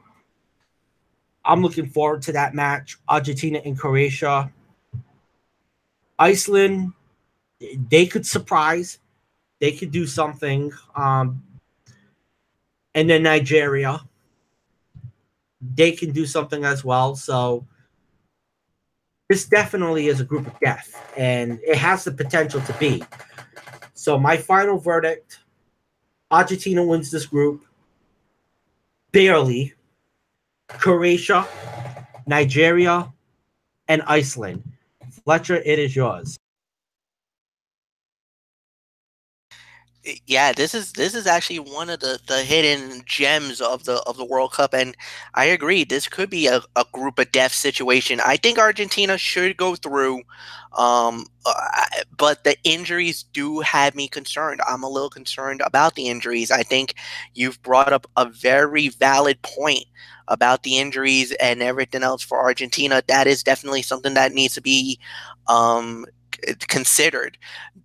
I'm looking forward to that match, Argentina and Croatia. Iceland, they could surprise. They could do something. And then Nigeria, they can do something as well. So this definitely is a group of death, and it has the potential to be. So my final verdict, Argentina wins this group. Barely. Croatia, Nigeria, and Iceland. Fletcher, it is yours. Yeah, this is actually one of the hidden gems of the World Cup, and I agree. This could be a group of death situation. I think Argentina should go through, but the injuries do have me concerned. I'm a little concerned about the injuries. I think you've brought up a very valid point about the injuries and everything else for Argentina. That is definitely something that needs to be considered.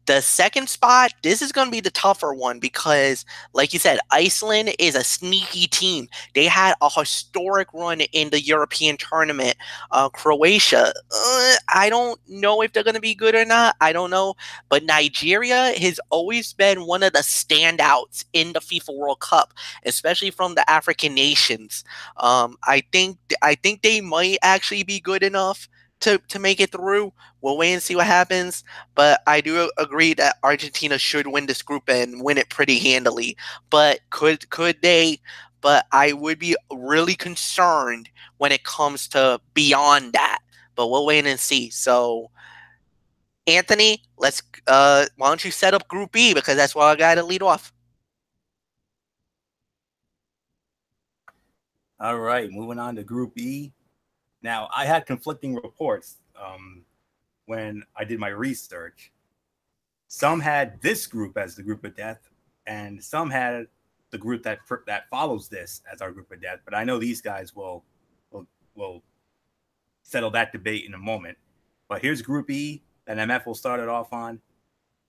The second spot, this is going to be the tougher one because, like you said, Iceland is a sneaky team. They had a historic run in the European tournament. Croatia, I don't know if they're going to be good or not. I don't know. But Nigeria has always been one of the standouts in the FIFA World Cup, especially from the African nations. I think they might actually be good enough to make it through. We'll wait and see what happens. But I do agree that Argentina should win this group and win it pretty handily. But could they? But I would be really concerned when it comes to beyond that. But we'll wait and see. So, Anthony, why don't you set up Group B, because that's why I got to lead off. All right, moving on to Group E. Now, I had conflicting reports when I did my research. Some had this group as the group of death, and some had the group that follows this as our group of death. But I know these guys will settle that debate in a moment. But here's Group E that MF will start it off on.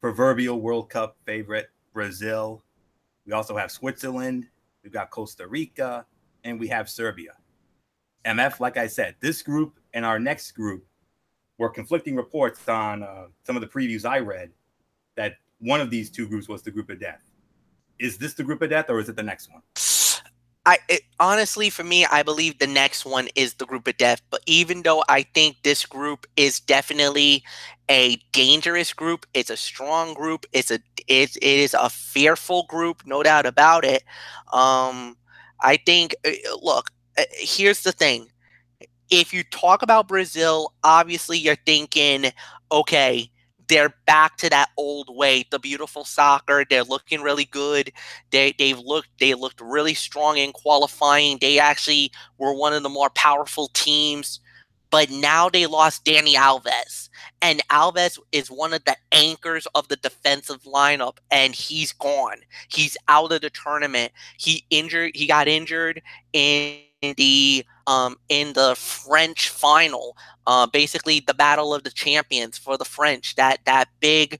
Proverbial World Cup favorite, Brazil. We also have Switzerland. We've got Costa Rica, and we have Serbia. MF, like I said, this group and our next group were conflicting reports on some of the previews I read that one of these two groups was the group of death. Is this the group of death, or is it the next one? Honestly, for me, I believe the next one is the group of death. But even though I think this group is definitely a dangerous group, it's a strong group, it is a fearful group, no doubt about it. I think, look, here's the thing. If you talk about Brazil, obviously you're thinking, okay, they're back to that old way, the beautiful soccer. They're looking really good. They looked really strong in qualifying. They actually were one of the more powerful teams. But now they lost Dani Alves. And Alves is one of the anchors of the defensive lineup, and he's gone. He's out of the tournament. He got injured in the French final, basically the battle of the champions for the French, that big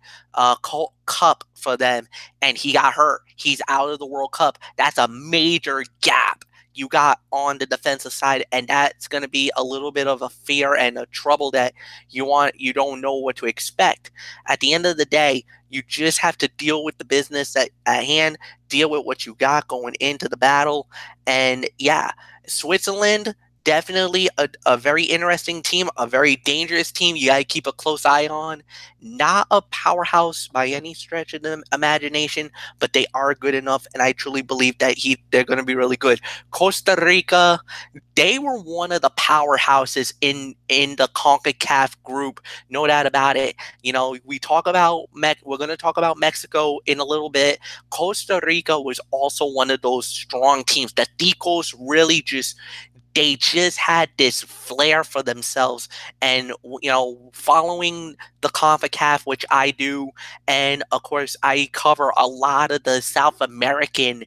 cup for them, and he got hurt. He's out of the World Cup. That's a major gap you got on the defensive side, and that's going to be a little bit of a fear and a trouble that you don't know what to expect. At the end of the day, you just have to deal with the business at hand, deal with what you got going into the battle. And yeah, Switzerland, definitely a very interesting team, a very dangerous team you got to keep a close eye on. Not a powerhouse by any stretch of the imagination, but they are good enough, and I truly believe that they're going to be really good. Costa Rica, they were one of the powerhouses in the CONCACAF group, no doubt about it. You know, we're going to talk about Mexico in a little bit. Costa Rica was also one of those strong teams. The Ticos really they just had this flair for themselves. And, you know, following the CONCACAF, which I do, and of course I cover a lot of the South American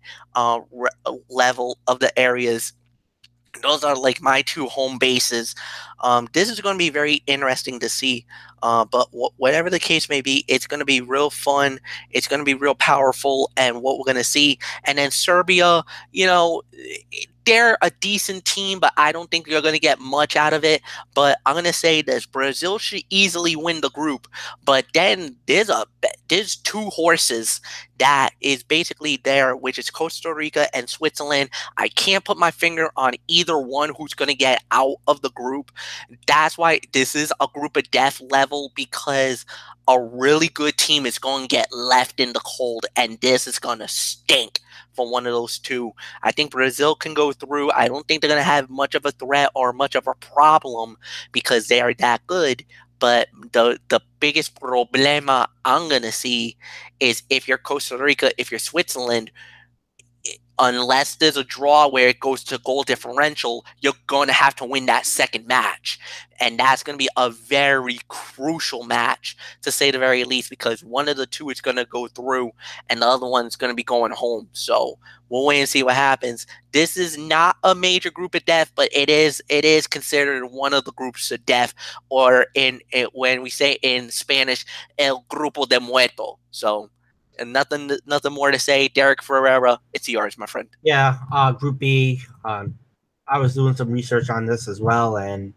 level of the areas. Those are like my two home bases. This is going to be very interesting to see. But whatever the case may be, it's going to be real fun. It's going to be real powerful, and what we're going to see. And then Serbia, you know, they're a decent team, but I don't think you're going to get much out of it. But I'm going to say this: Brazil should easily win the group. But then there's two horses that is basically there, which is Costa Rica and Switzerland. I can't put my finger on either one who's going to get out of the group. That's why this is a group of death level, because a really good team is going to get left in the cold, and this is going to stink for one of those two. I think Brazil can go through. I don't think they're going to have much of a threat or much of a problem because they are that good. But the biggest problema I'm going to see is if you're Costa Rica, if you're Switzerland, unless there's a draw where it goes to goal differential, you're going to have to win that second match. And that's going to be a very crucial match, to say the very least, because one of the two is going to go through and the other one's going to be going home. So we'll wait and see what happens. This is not a major group of death, but it is considered one of the groups of death, or when we say in Spanish, el grupo de muerto. So, and nothing more to say. Derek Ferreira, it's yours, my friend. Yeah, Group B. I was doing some research on this as well, and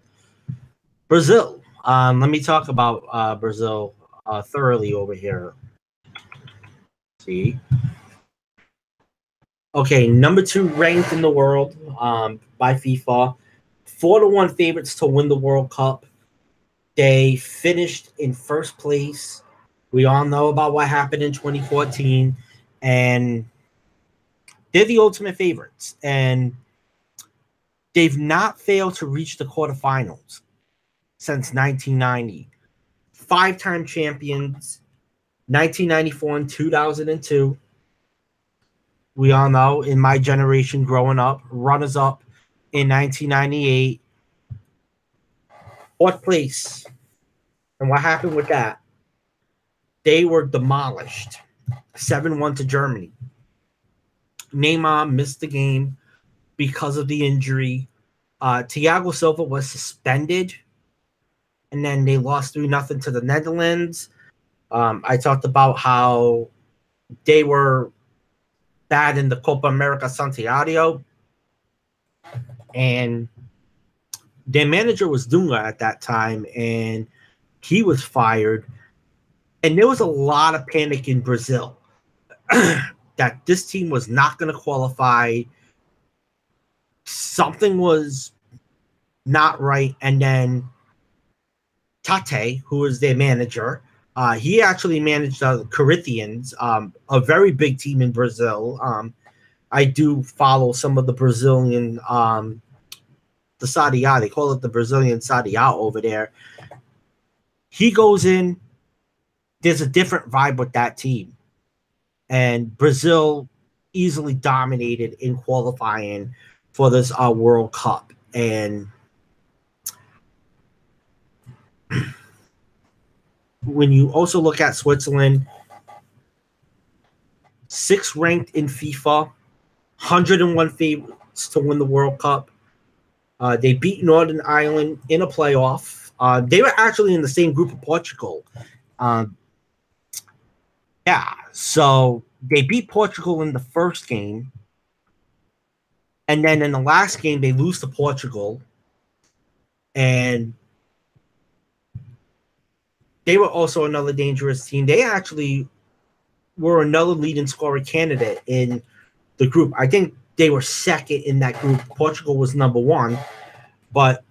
Brazil. Let me talk about Brazil thoroughly over here. See. Okay, number 2 ranked in the world by FIFA. 4-1 favorites to win the World Cup. They finished in first place. We all know about what happened in 2014, and they're the ultimate favorites. And they've not failed to reach the quarterfinals since 1990. 5-time champions, 1994 and 2002. We all know, in my generation growing up, runners-up in 1998. 4th place. And what happened with that? They were demolished. 7-1 to Germany. Neymar missed the game because of the injury. Thiago Silva was suspended. And then they lost 3-0 to the Netherlands. I talked about how they were bad in the Copa America Santiago. And their manager was Dunga at that time, and he was fired. And there was a lot of panic in Brazil that this team was not going to qualify. Something was not right. And then Tate, who was their manager, he actually managed the Corinthians, a very big team in Brazil. I do follow some of the Brazilian, the Serie A. They call it the Brazilian Serie A over there. He goes in. There's a different vibe with that team. And Brazil easily dominated in qualifying for this World Cup. And when you also look at Switzerland, 6th ranked in FIFA, 101 favorites to win the World Cup. They beat Northern Ireland in a playoff. They were actually in the same group of Portugal. So they beat Portugal in the first game. And then in the last game, they lose to Portugal. And they were also another dangerous team. They actually were another leading scorer candidate in the group. I think they were second in that group. Portugal was number 1. But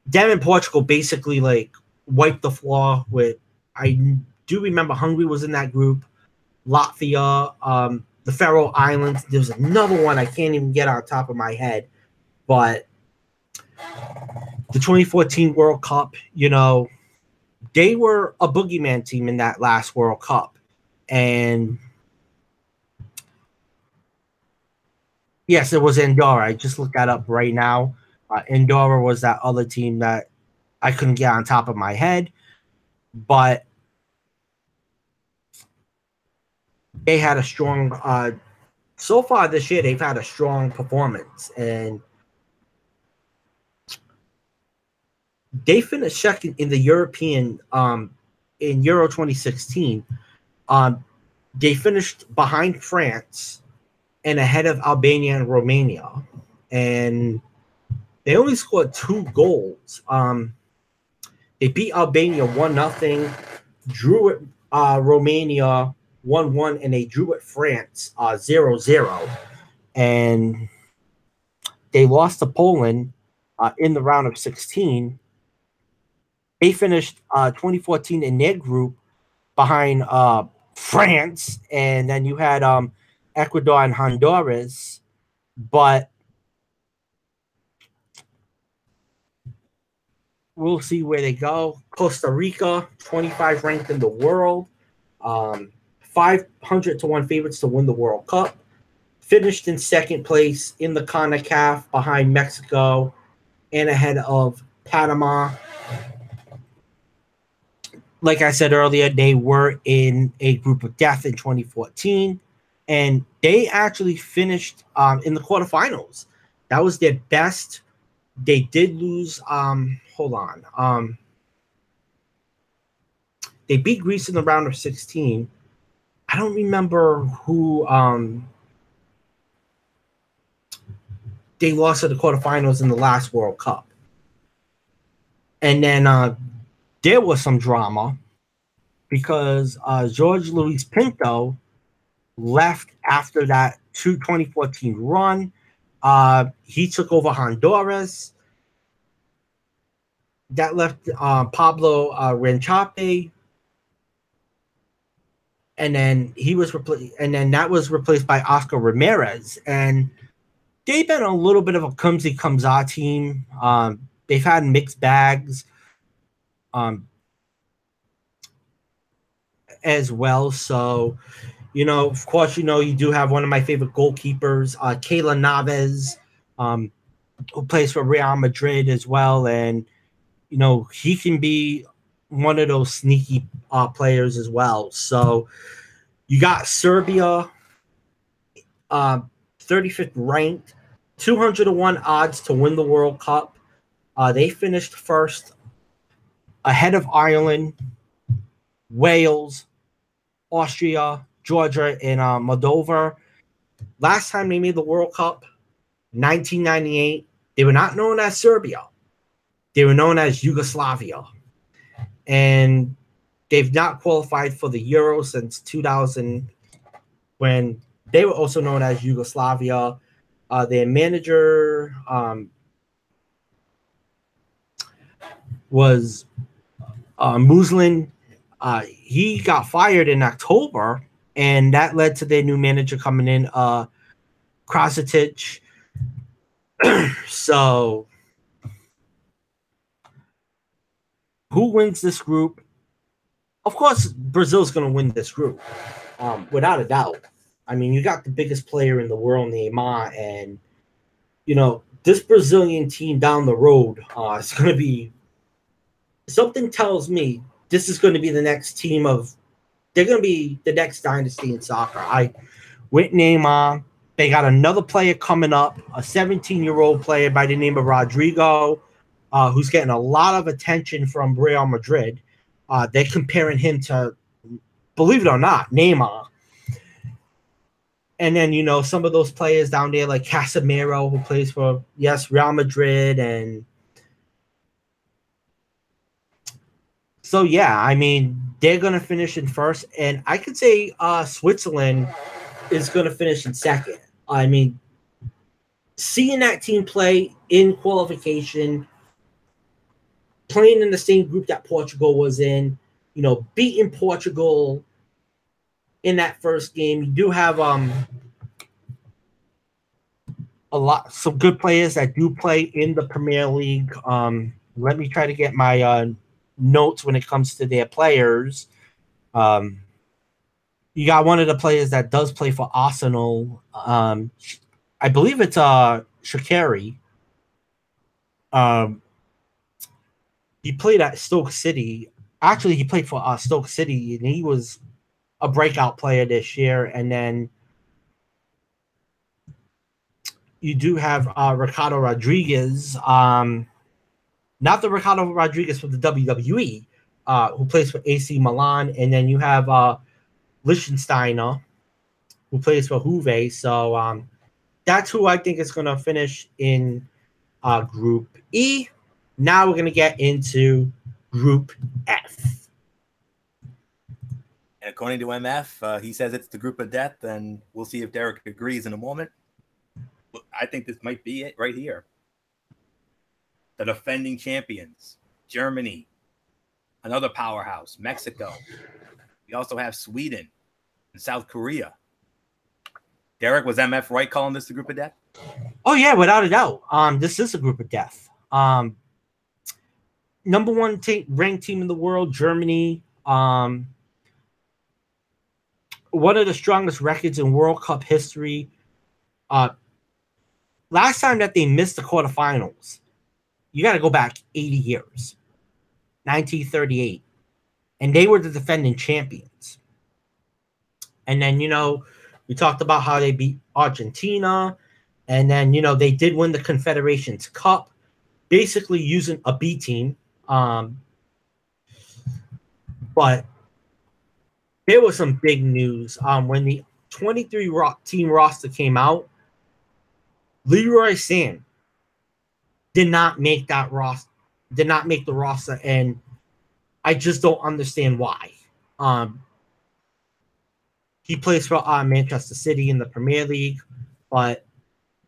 them and Portugal basically like wiped the floor with, I do remember Hungary was in that group, Latvia, the Faroe Islands. There's another one I can't even get on top of my head. But the 2014 World Cup, you know, they were a boogeyman team in that last World Cup. And yes, it was Andorra. I just looked that up right now. Andorra was that other team that I couldn't get on top of my head. But they had a strong, so far this year, they've had a strong performance. And they finished second in the European, in Euro 2016. They finished behind France and ahead of Albania and Romania. And they only scored 2 goals. They beat Albania 1-0, drew at Romania 1-1, and they drew at France 0-0. And they lost to Poland in the round of 16. They finished 2014 in their group behind France, and then you had Ecuador and Honduras. But we'll see where they go. Costa Rica, 25 ranked in the world, 500 to 1 favorites to win the World Cup. finished in second place in the CONCACAF behind Mexico and ahead of Panama. Like I said earlier, they were in a group of death in 2014, and they actually finished in the quarterfinals. That was their best. They did lose. Hold on. They beat Greece in the round of 16. I don't remember who they lost at the quarterfinals in the last World Cup. And then there was some drama because George Luis Pinto left after that 2014 run. He took over Honduras. That left Pablo Renchape. And then that was replaced by Oscar Ramirez. And they've been a little bit of a clumsy team. They've had mixed bags as well. So, of course, you do have one of my favorite goalkeepers, Keylor Navas, who plays for Real Madrid as well. And, he can be one of those sneaky players as well. So you got Serbia, 35th ranked, 201 odds to win the World Cup. They finished first ahead of Ireland, Wales, Austria, Georgia, and Moldova. Last time they made the World Cup, 1998, they were not known as Serbia. They were known as Yugoslavia. And they've not qualified for the Euro since 2000, when they were also known as Yugoslavia. Their manager was Muslin. He got fired in October, and that led to their new manager coming in, Krasitic. So, who wins this group? Of course, Brazil's going to win this group, without a doubt. I mean, you got the biggest player in the world, Neymar, and, this Brazilian team down the road is going to be, something tells me this is going to be the next team they're going to be the next dynasty in soccer. With Neymar, they got another player coming up, a 17-year-old player by the name of Rodrigo, who's getting a lot of attention from Real Madrid. They're comparing him to, believe it or not, Neymar. And then, some of those players down there like Casemiro, who plays for, Real Madrid. And so, I mean, they're going to finish in first. And I could say Switzerland is going to finish in second. I mean, seeing that team play in qualification, playing in the same group that Portugal was in, beating Portugal in that first game. You do have some good players that do play in the Premier League. Let me try to get my notes when it comes to their players. You got one of the players that does play for Arsenal. I believe it's Shaqiri. He played at Stoke City. Actually, he played for Stoke City, and he was a breakout player this year. And then you do have Ricardo Rodriguez, not the Ricardo Rodriguez from the WWE, who plays for AC Milan. And then you have Liechtensteiner, who plays for Juve. So that's who I think is going to finish in Group E. Now we're going to get into Group F. And according to MF, he says it's the group of death, and we'll see if Derek agrees in a moment. I think this might be it right here. The defending champions, Germany, another powerhouse, Mexico. We also have Sweden and South Korea. Derek, was MF right calling this the group of death? Oh, yeah, without a doubt. This is a group of death. Number one ranked team in the world, Germany. One of the strongest records in World Cup history. Last time that they missed the quarterfinals, you got to go back 80 years, 1938, and they were the defending champions. And then, we talked about how they beat Argentina, and then, they did win the Confederations Cup, basically using a B team. But there was some big news when the 23 team roster came out. Leroy Sand did not make the roster, and I just don't understand why. He plays for Manchester City in the Premier League, but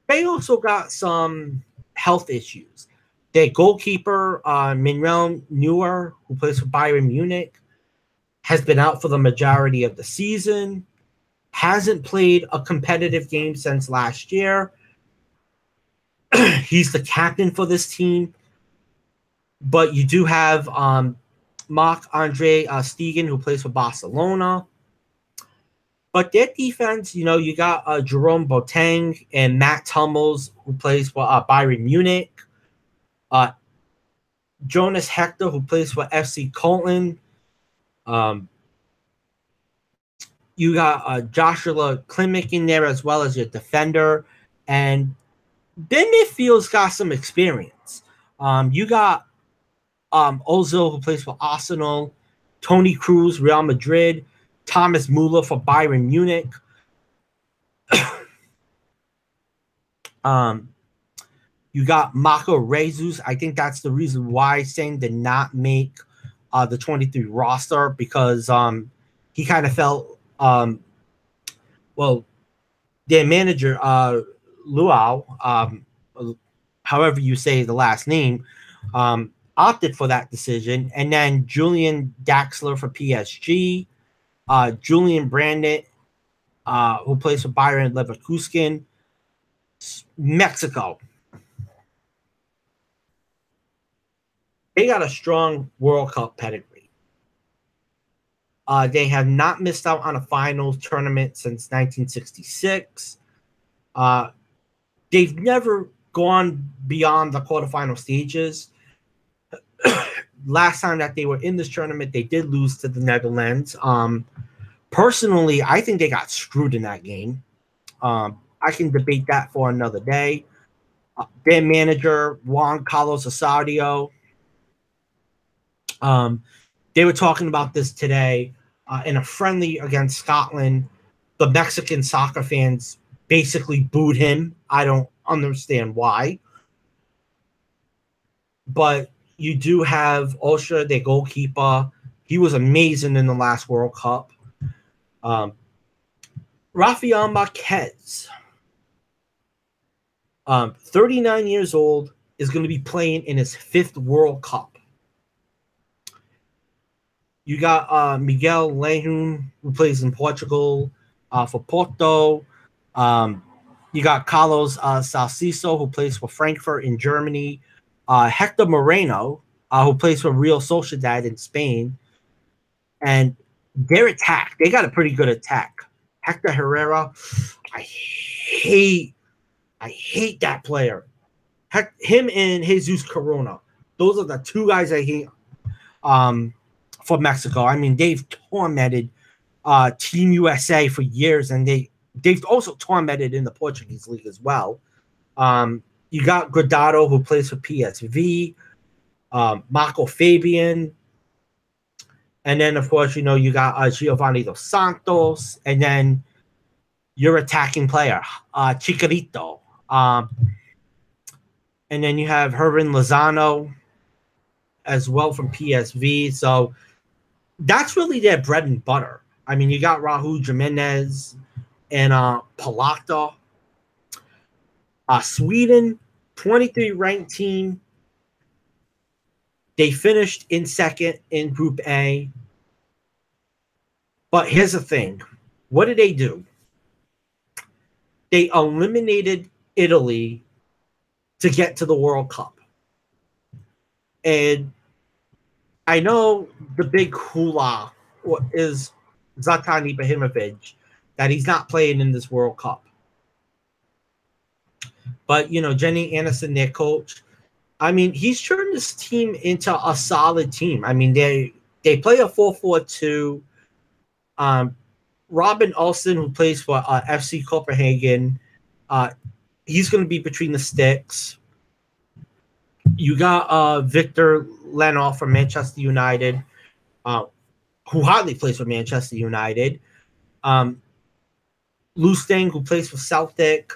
they also got some health issues. Their goalkeeper, Manuel Neuer, who plays for Bayern Munich, has been out for the majority of the season, hasn't played a competitive game since last year. He's the captain for this team. But you do have Marc-Andre Stegen, who plays for Barcelona. But their defense, you got Jerome Boateng and Matt Hummels, who plays for Bayern Munich. Jonas Hector, who plays for FC Cologne. You got Joshua Klimek in there as well as your defender. And their midfield's got some experience. You got Ozil, who plays for Arsenal. Toni Kroos, Real Madrid. Thomas Muller for Bayern Munich. You got Marco Rezus. I think that's the reason why Sane did not make the 23 roster, because he kind of felt, their manager, Luau, however you say the last name, opted for that decision. And then Julian Draxler for PSG. Julian Brandt, who plays for Bayern Leverkusen. Mexico. They got a strong World Cup pedigree. They have not missed out on a finals tournament since 1966. They've never gone beyond the quarterfinal stages. Last time that they were in this tournament, they did lose to the Netherlands. Personally, I think they got screwed in that game. I can debate that for another day. Their manager, Juan Carlos Osorio, they were talking about this today in a friendly against Scotland. The Mexican soccer fans basically booed him. I don't understand why. But you do have Osher, their goalkeeper. He was amazing in the last World Cup. Rafael Marquez, 39 years old, is going to be playing in his 5th World Cup. You got Miguel Lehun, who plays in Portugal for Porto. You got Carlos Salciso, who plays for Frankfurt in Germany. Hector Moreno, who plays for Real Sociedad in Spain. And their attack, they got a pretty good attack. Hector Herrera, I hate that player. Him and Jesus Corona, those are the two guys I hate for Mexico. I mean, they've tormented Team USA for years, and they've also tormented in the Portuguese league as well. You got Gradado, who plays for PSV, Marco Fabian, and then, of course, you got Giovanni Dos Santos, and then your attacking player, Chicharito. And then you have Hervin Lozano as well from PSV. So that's really their bread and butter. I mean, you got Raúl Jimenez and Palata. Sweden, 23 ranked team. They finished in 2nd in Group A. But here's the thing. What did they do? They eliminated Italy to get to the World Cup. And I know the big hula is Zlatan Ibrahimovic, that he's not playing in this World Cup. But Jenny Anderson, their coach, I mean, he's turned this team into a solid team. I mean, they play a 4-4-2. Robin Olsen, who plays for FC Copenhagen, he's going to be between the sticks. You got Victor Lenoff from Manchester United, who hardly plays for Manchester United. Lusting, who plays for Celtic.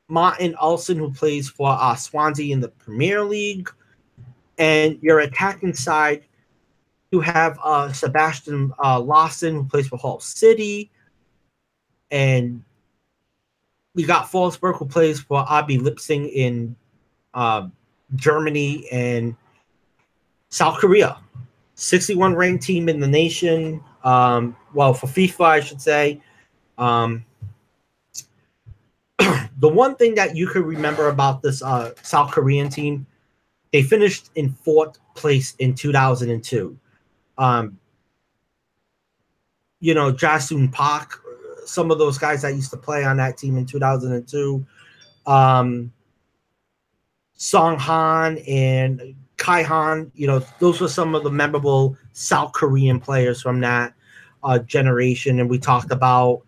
Martin Olsen, who plays for Swansea in the Premier League. And your attacking side, you have Sebastian Lawson, who plays for Hull City. And we got Forsberg, who plays for RB Leipzig in Germany and South Korea. 61 ranked team in the nation. Well, for FIFA, I should say. The one thing that you could remember about this South Korean team, they finished in 4th place in 2002. Jasun Park, some of those guys that used to play on that team in 2002. Song Han and Kai Han, those were some of the memorable South Korean players from that generation. And we talked about,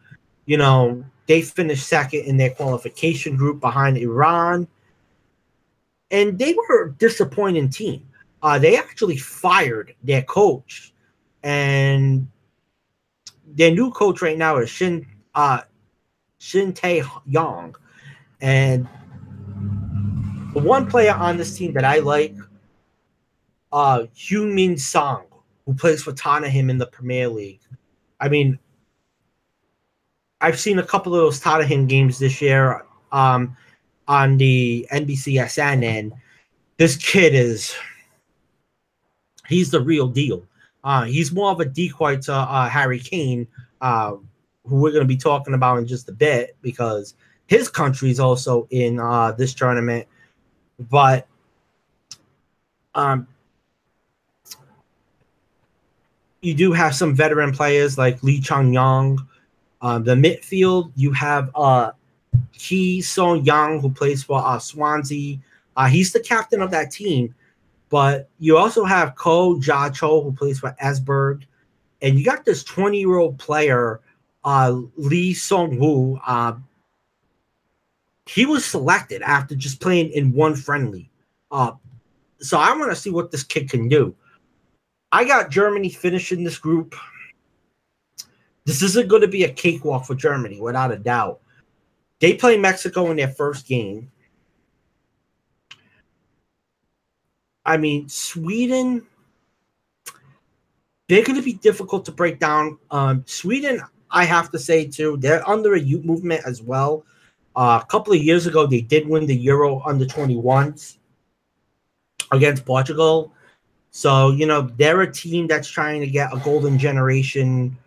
they finished second in their qualification group behind Iran. And they were a disappointing team. They actually fired their coach. And their new coach right now is Shin Tae-yong. And the one player on this team that I like, Hyun-min Song, who plays for Tottenham in the Premier League. I mean, I've seen a couple of those Tottenham games this year on the NBCSN, and this kid he's the real deal. He's more of a decoy to Harry Kane, who we're going to be talking about in just a bit, because his country is also in this tournament. But you do have some veteran players like Lee Chung-yong. The midfield, you have Ki Sung-young, who plays for Swansea. He's the captain of that team. But you also have Ko Ja-cho, who plays for Esbjerg. And you got this 20-year-old player, Lee Sung-woo. He was selected after just playing in one friendly. So I want to see what this kid can do. I got Germany finishing this group. This isn't going to be a cakewalk for Germany, without a doubt. They play Mexico in their first game. I mean, Sweden, they're going to be difficult to break down. Sweden, I have to say, too, they're under a youth movement as well. A couple of years ago, they did win the Euro under-21s against Portugal. So, they're a team that's trying to get a golden generation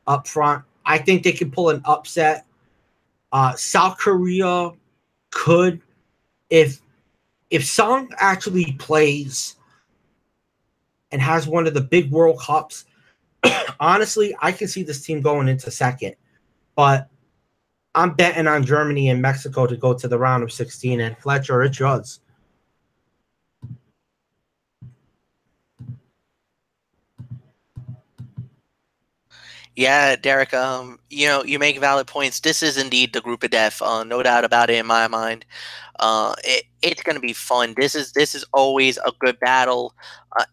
up front. I think they can pull an upset. South Korea could, if Song actually plays and has one of the big World Cups, honestly, I can see this team going into second. But I'm betting on Germany and Mexico to go to the round of 16. And Fletcher, it's yours. Yeah, Derek, you make valid points. This is indeed the group of death, no doubt about it in my mind. It's going to be fun. This is always a good battle,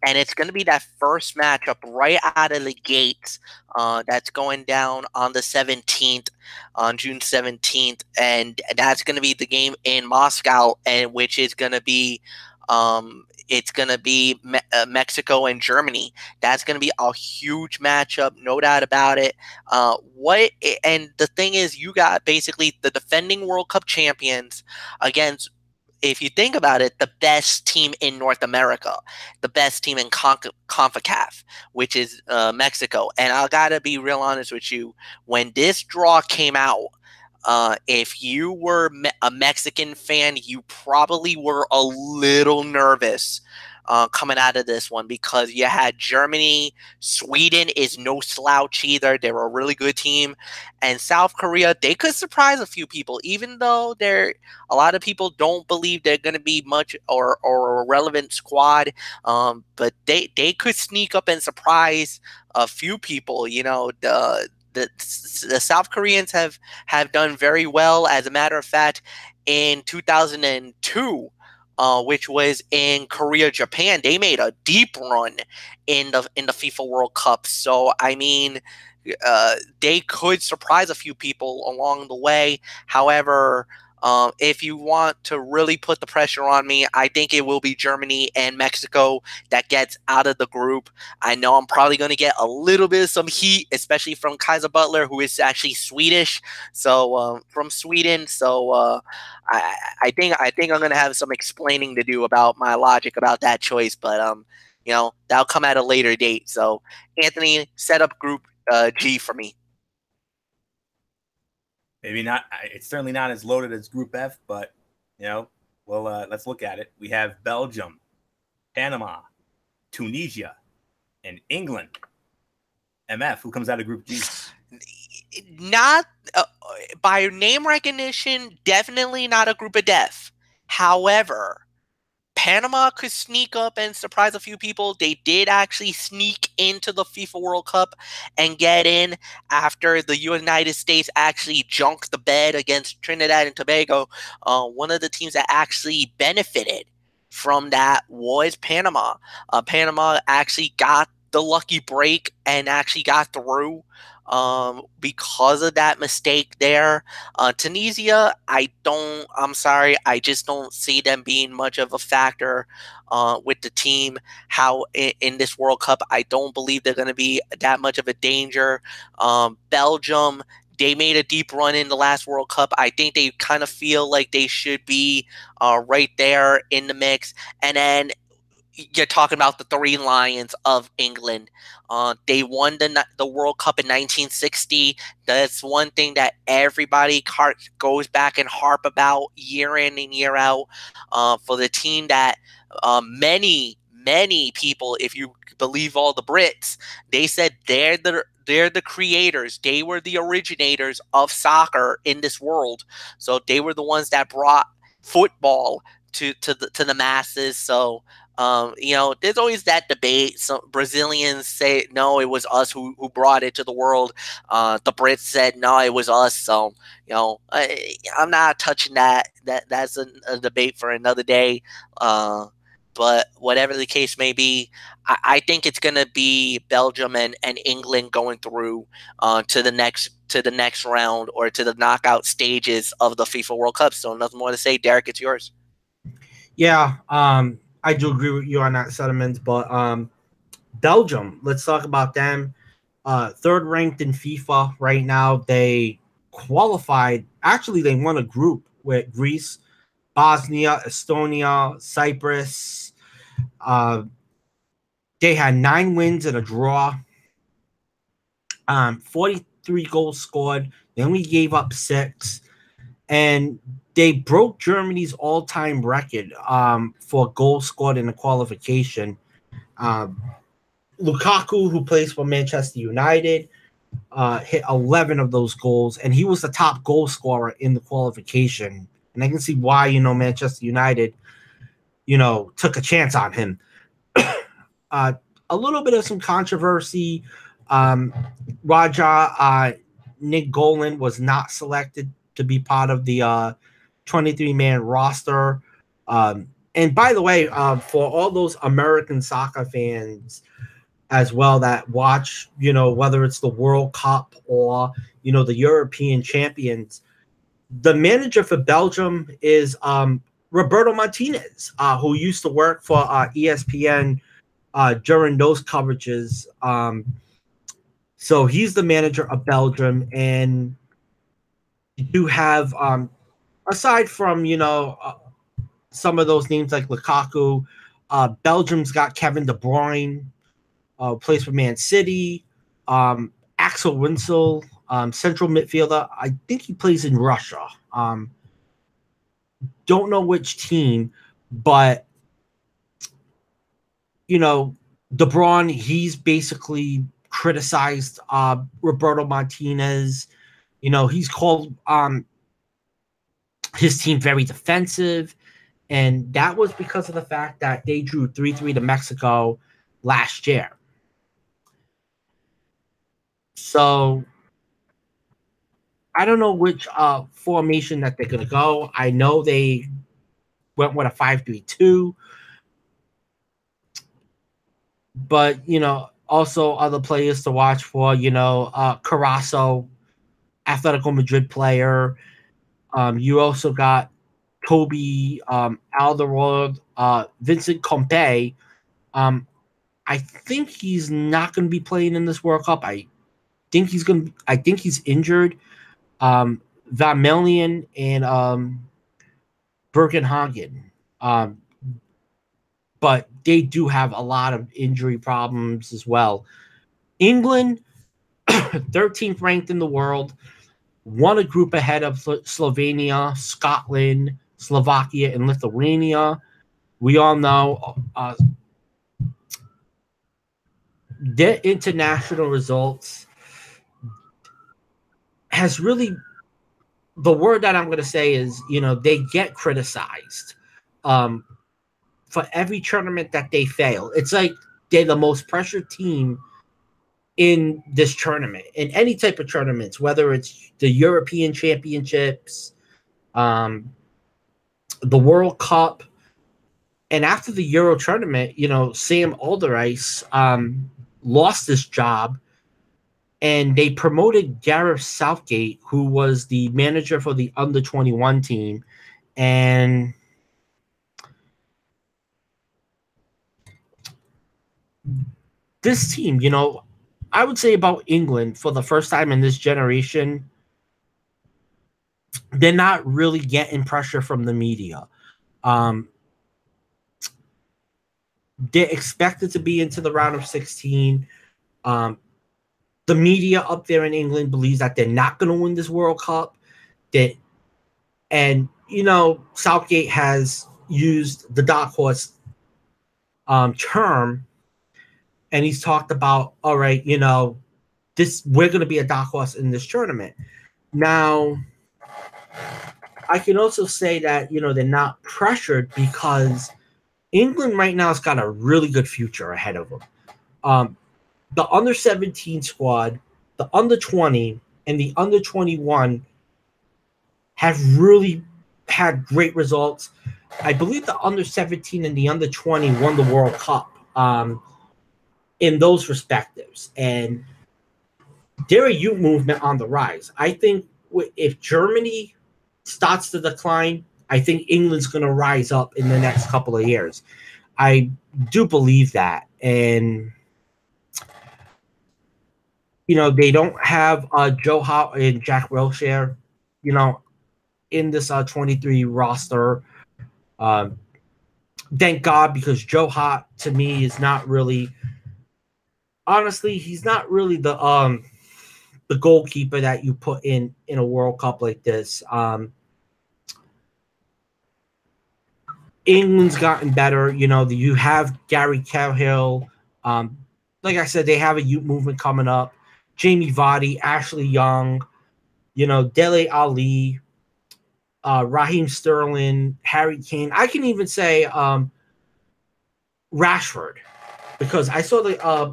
and it's going to be that first matchup right out of the gates that's going down on the 17th, on June 17th, and that's going to be the game in Moscow, and which is going to be it's going to be Mexico and Germany. That's going to be a huge matchup, no doubt about it. And the thing is, you got basically the defending World Cup champions against, if you think about it, the best team in North America, the best team in CONCACAF, which is Mexico. And I got to be real honest with you, when this draw came out, if you were a Mexican fan, you probably were a little nervous coming out of this one, because you had Germany. Sweden is no slouch either. They were a really good team. And South Korea, they could surprise a few people, even though a lot of people don't believe they're going to be much or a relevant squad. But they could sneak up and surprise a few people. The South Koreans have done very well. As a matter of fact, in 2002, which was in Korea, Japan, they made a deep run in the FIFA World Cup. So I mean, they could surprise a few people along the way. However, if you want to really put the pressure on me, I think it will be Germany and Mexico that gets out of the group. I know I'm probably going to get a little bit of some heat, especially from Kaiser Butler, who is actually Swedish. So from Sweden. So I think I'm going to have some explaining to do about my logic about that choice. But that'll come at a later date. So Anthony, set up Group G for me. Maybe not. It's certainly not as loaded as Group F, but let's look at it. We have Belgium, Panama, Tunisia, and England. MF, who comes out of Group G? Not by name recognition, definitely not a group of death. However, Panama could sneak up and surprise a few people. They did actually sneak into the FIFA World Cup and get in after the United States actually junked the bed against Trinidad and Tobago. One of the teams that actually benefited from that was Panama. Panama actually got the lucky break and actually got through because of that mistake there. Tunisia, I'm sorry, I just don't see them being much of a factor with the team. How in this World Cup, I don't believe they're going to be that much of a danger. Belgium, they made a deep run in the last World Cup. I think they kind of feel like they should be right there in the mix. And then you're talking about the Three Lions of England. They won the World Cup in 1960. That's one thing that everybody goes back and harp about year in and year out. For the team that many people, if you believe all the Brits, they said they're the creators. They were the originators of soccer in this world. So they were the ones that brought football to the masses. So there's always that debate. Some Brazilians say, no, it was us who brought it to the world. The Brits said, no, it was us. So, I'm not touching that. That's a debate for another day. But whatever the case may be, I think it's going to be Belgium and England going through to the next round or to the knockout stages of the FIFA World Cup. So nothing more to say. Derek, it's yours. Yeah, I do agree with you on that sentiment, but Belgium, let's talk about them. Third ranked in FIFA right now. They qualified. Actually, they won a group with Greece, Bosnia, Estonia, Cyprus. They had 9 wins and a draw. 43 goals scored. They only gave up 6. And they broke Germany's all-time record for goals scored in a qualification. Lukaku, who plays for Manchester United, hit 11 of those goals, and he was the top goal scorer in the qualification. And I can see why, Manchester United, took a chance on him. A little bit of some controversy. Nick Golan was not selected to be part of the 23-man roster. And by the way, for all those American soccer fans as well that watch, whether it's the World Cup or, the European champions, the manager for Belgium is Roberto Martinez, who used to work for ESPN during those coverages. So he's the manager of Belgium, and you do have, aside from, some of those names like Lukaku, Belgium's got Kevin De Bruyne, plays for Man City, Axel Witsel, central midfielder. I think he plays in Russia. Don't know which team, but De Bruyne, he's basically criticized Roberto Martinez. He's called his team very defensive, and that was because of the fact that they drew 3-3 to Mexico last year. So I don't know which formation that they're going to go. I know they went with a 5-3-2. But, also other players to watch for, Carasso, Atletico Madrid player. You also got Toby Alderweireld, Vincent Kompany. I think he's not going to be playing in this World Cup. I think he's injured. Van Melian and Birkenhagen. But they do have a lot of injury problems as well. England, 13th ranked in the world, won a group ahead of Slovenia, Scotland, Slovakia, and Lithuania. We all know their international results has really, the word that I'm going to say is, they get criticized. For every tournament that they fail, it's like they're the most pressured team in this tournament, in any type of tournaments, whether it's the European Championships, the World Cup. And after the Euro tournament, Sam Allardyce lost his job, and they promoted Gareth Southgate, who was the manager for the under-21 team. And this team, I would say about England, for the first time in this generation, they're not really getting pressure from the media. They're expected to be into the round of 16. The media up there in England believes that they're not going to win this World Cup. Southgate has used the dark horse term, and he's talked about, all right, we're going to be a dark horse in this tournament. Now, I can also say that, they're not pressured because England right now has got a really good future ahead of them. The under-17 squad, the under-20, and the under-21 have really had great results. I believe the under-17 and the under-20 won the World Cup in those respectives. And they're a youth movement on the rise. I think if Germany starts to decline, I think England's going to rise up in the next couple of years. I do believe that. And, they don't have Joe Hart and Jack Wilshere, in this 23 roster. Thank God, because Joe Hart, to me, is not really, honestly, he's not really the goalkeeper that you put in a World Cup like this. England's gotten better. You have Gary Cahill. Like I said, they have a youth movement coming up. Jamie Vardy, Ashley Young, Dele Alli, Raheem Sterling, Harry Kane. I can even say Rashford, because I saw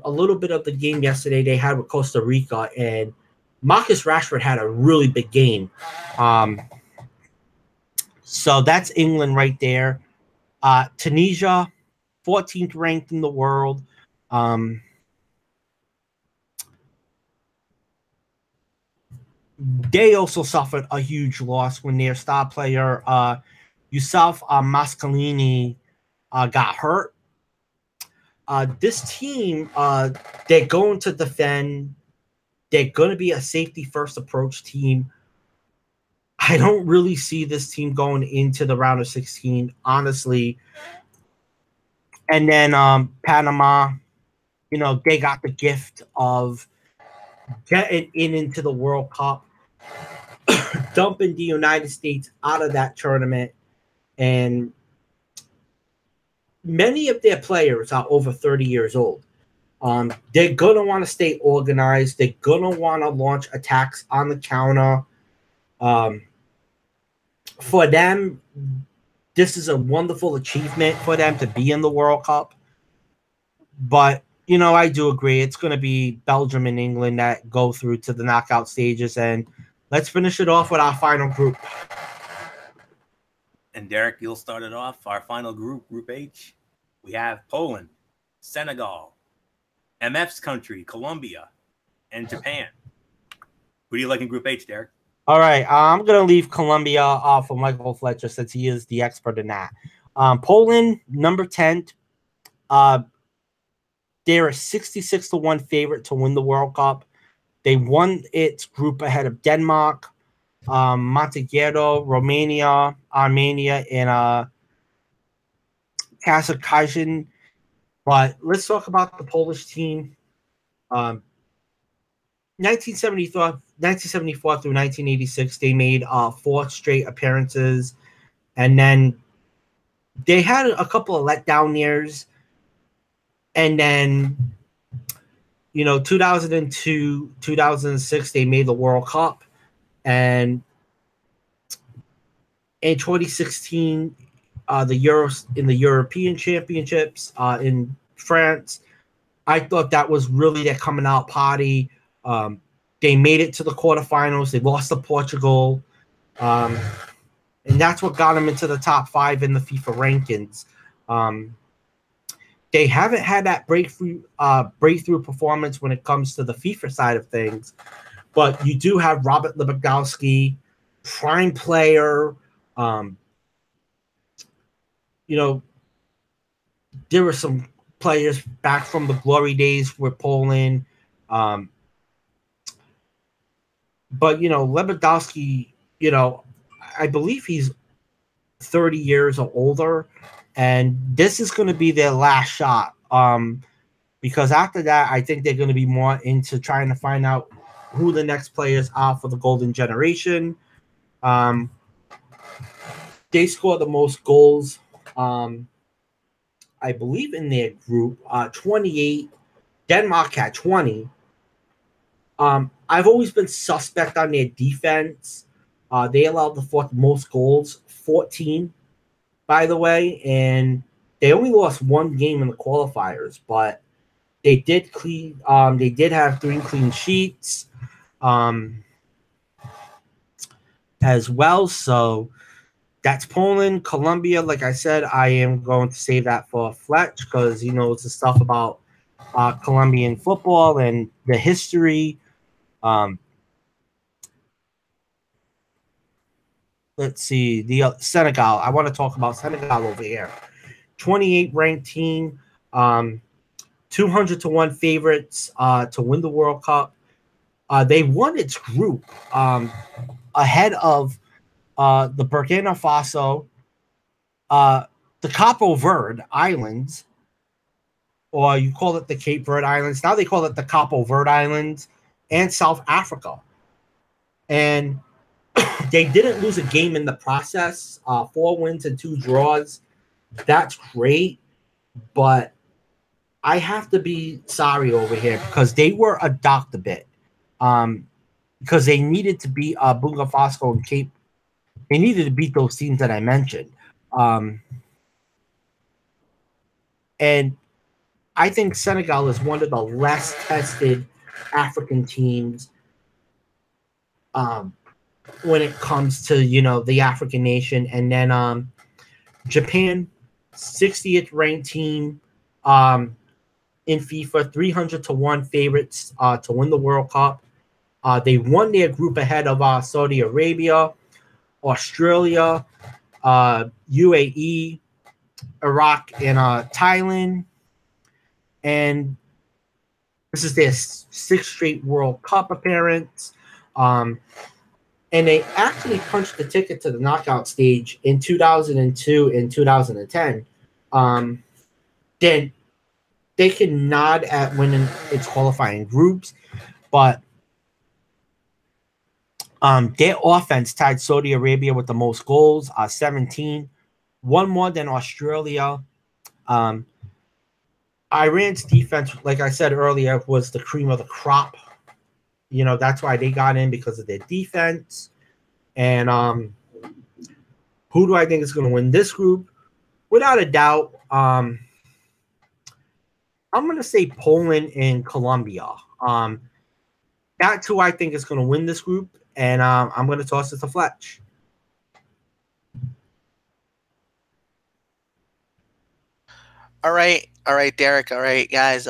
a little bit of the game yesterday they had with Costa Rica, and Marcus Rashford had a really big game. So that's England right there. Tunisia, 14th ranked in the world. They also suffered a huge loss when their star player, Yusuf Mascalini, got hurt. This team, they're going to defend. They're going to be a safety-first approach team. I don't really see this team going into the round of 16, honestly. And then Panama, they got the gift of getting into the World Cup, dumping the United States out of that tournament. And many of their players are over 30 years old. They're gonna want to stay organized. They're gonna want to launch attacks on the counter. For them, this is a wonderful achievement for them to be in the World Cup. But I do agree it's going to be Belgium and England that go through to the knockout stages, and let's finish it off with our final group. And Derek, you'll start it off. Our final group, Group H, we have Poland, Senegal, MF's country, Colombia, and Japan. Who do you like in Group H, Derek? All right, I'm going to leave Colombia off for Michael Fletcher since he is the expert in that. Poland, number 10. They're a 66-1 favorite to win the World Cup. They won its group ahead of Denmark, Montenegro, Romania, Armenia, and Kazakhstan. But let's talk about the Polish team. 1974 through 1986, they made 4 straight appearances. And then they had a couple of letdown years. And then, 2002, 2006, they made the World Cup. And in 2016, in the European Championships in France, I thought that was really their coming out party. They made it to the quarterfinals. They lost to Portugal. And that's what got them into the top 5 in the FIFA rankings. They haven't had that breakthrough performance when it comes to the FIFA side of things, but you do have Robert Lewandowski, prime player. There were some players back from the glory days with Poland, but Lewandowski, I believe he's 30 years or older. And this is going to be their last shot, because after that, I think they're going to be more into trying to find out who the next players are for the golden generation. They scored the most goals, I believe, in their group, 28. Denmark had 20. I've always been suspect on their defense. They allowed the 4th most goals, 14. By the way, and they only lost 1 game in the qualifiers, but they did have 3 clean sheets as well. So that's Poland. Colombia, like I said, I am going to save that for Fletch because he knows the stuff about Colombian football and the history. Let's see, the Senegal. I want to talk about Senegal over here. 28 ranked team, 200-1 favorites to win the World Cup. They won its group ahead of the Burkina Faso, the Capo Verde Islands, or you call it the Cape Verde Islands. Now they call it the Capo Verde Islands, and South Africa. And they didn't lose a game in the process. 4 wins and 2 draws. That's great. But I have to be sorry over here because they were a docked a bit. Because they needed to beat Burkina Faso and Cape. They needed to beat those teams that I mentioned. And I think Senegal is one of the less tested African teams when it comes to, the African nation. And then Japan, 60th ranked team in FIFA, 300-1 favorites to win the World Cup. They won their group ahead of Saudi Arabia, Australia, UAE, Iraq, and Thailand. And this is their 6th straight World Cup appearance. And they actually punched the ticket to the knockout stage in 2002 and 2010. Then they can nod at winning its qualifying groups, but their offense tied Saudi Arabia with the most goals, 17, 1 more than Australia, Um, Iran's defense, like I said earlier, was the cream of the crop. You know, that's why they got in, because of their defense. And who do I think is going to win this group? Without a doubt, I'm going to say Poland and Colombia. That's who I think is going to win this group, and I'm going to toss it to Fletch. All right, Derek. All right, guys.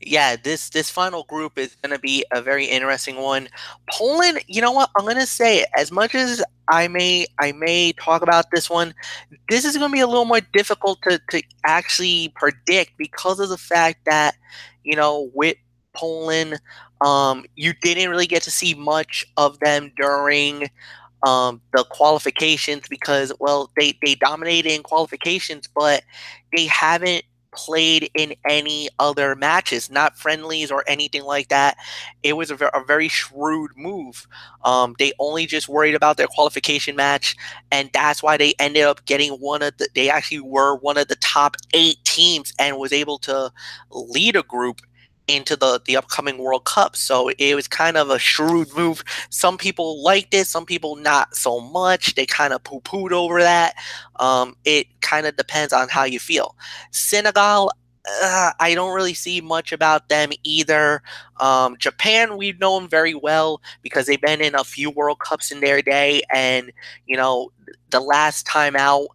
Yeah, this final group is gonna be a very interesting one. Poland, you know what? I'm gonna say, as much as I may talk about this one, this is gonna be a little more difficult to actually predict, because of the fact that, with Poland, you didn't really get to see much of them during the qualifications, because, well, they dominated in qualifications, but they haven't played in any other matches, not friendlies or anything like that. It was a very shrewd move. They only just worried about their qualification match, and that's why they ended up getting they actually were one of the top 8 teams and was able to lead a group into the upcoming World Cup. So it was kind of a shrewd move. Some people liked it, some people not so much. They kind of poo-pooed over that. It kind of depends on how you feel. Senegal, I don't really see much about them either. Japan, we've known very well because they've been in a few World Cups in their day, and the last time out,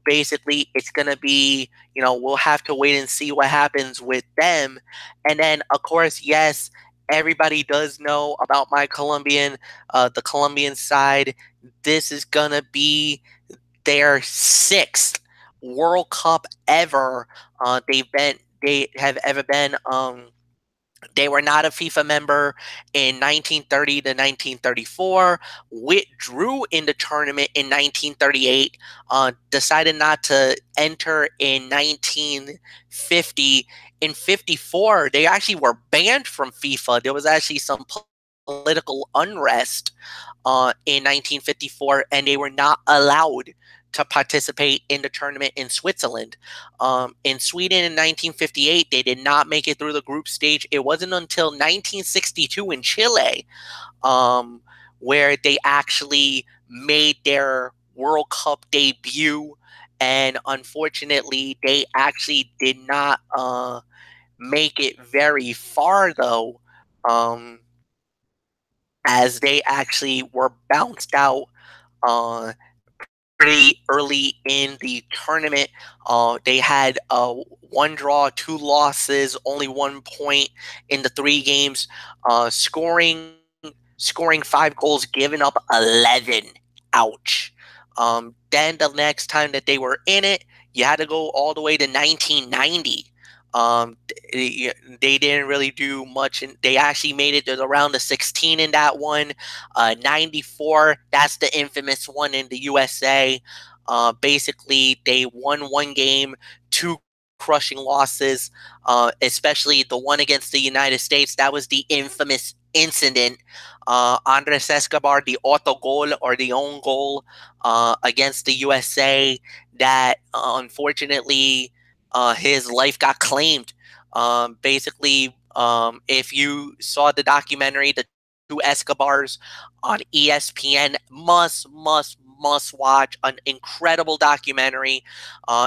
basically it's going to be, we'll have to wait and see what happens with them. And then, of course, yes, everybody does know about the Colombian side. This is going to be their 6th World Cup ever. They have ever been. They were not a FIFA member in 1930 to 1934, withdrew in the tournament in 1938, decided not to enter in 1950. In 54, they actually were banned from FIFA. There was actually some political unrest in 1954, and they were not allowed to participate in the tournament in Switzerland. In Sweden in 1958, they did not make it through the group stage. It wasn't until 1962 in Chile where they actually made their World Cup debut. And unfortunately, they actually did not make it very far, though, as they actually were bounced out pretty early in the tournament. They had 1 draw, 2 losses, only 1 point in the 3 games, scoring 5 goals, giving up 11. Ouch. Then the next time that they were in it, you had to go all the way to 1990. They didn't really do much, and they actually made it to the round of 16 in that one. 94, that's the infamous one in the USA. Basically, they won 1 game, 2 crushing losses, especially the one against the United States. That was the infamous incident. Andres Escobar, the autogol, or the own goal against the USA, that unfortunately his life got claimed. Basically, if you saw the documentary, The Two Escobars on ESPN, must watch. An incredible documentary.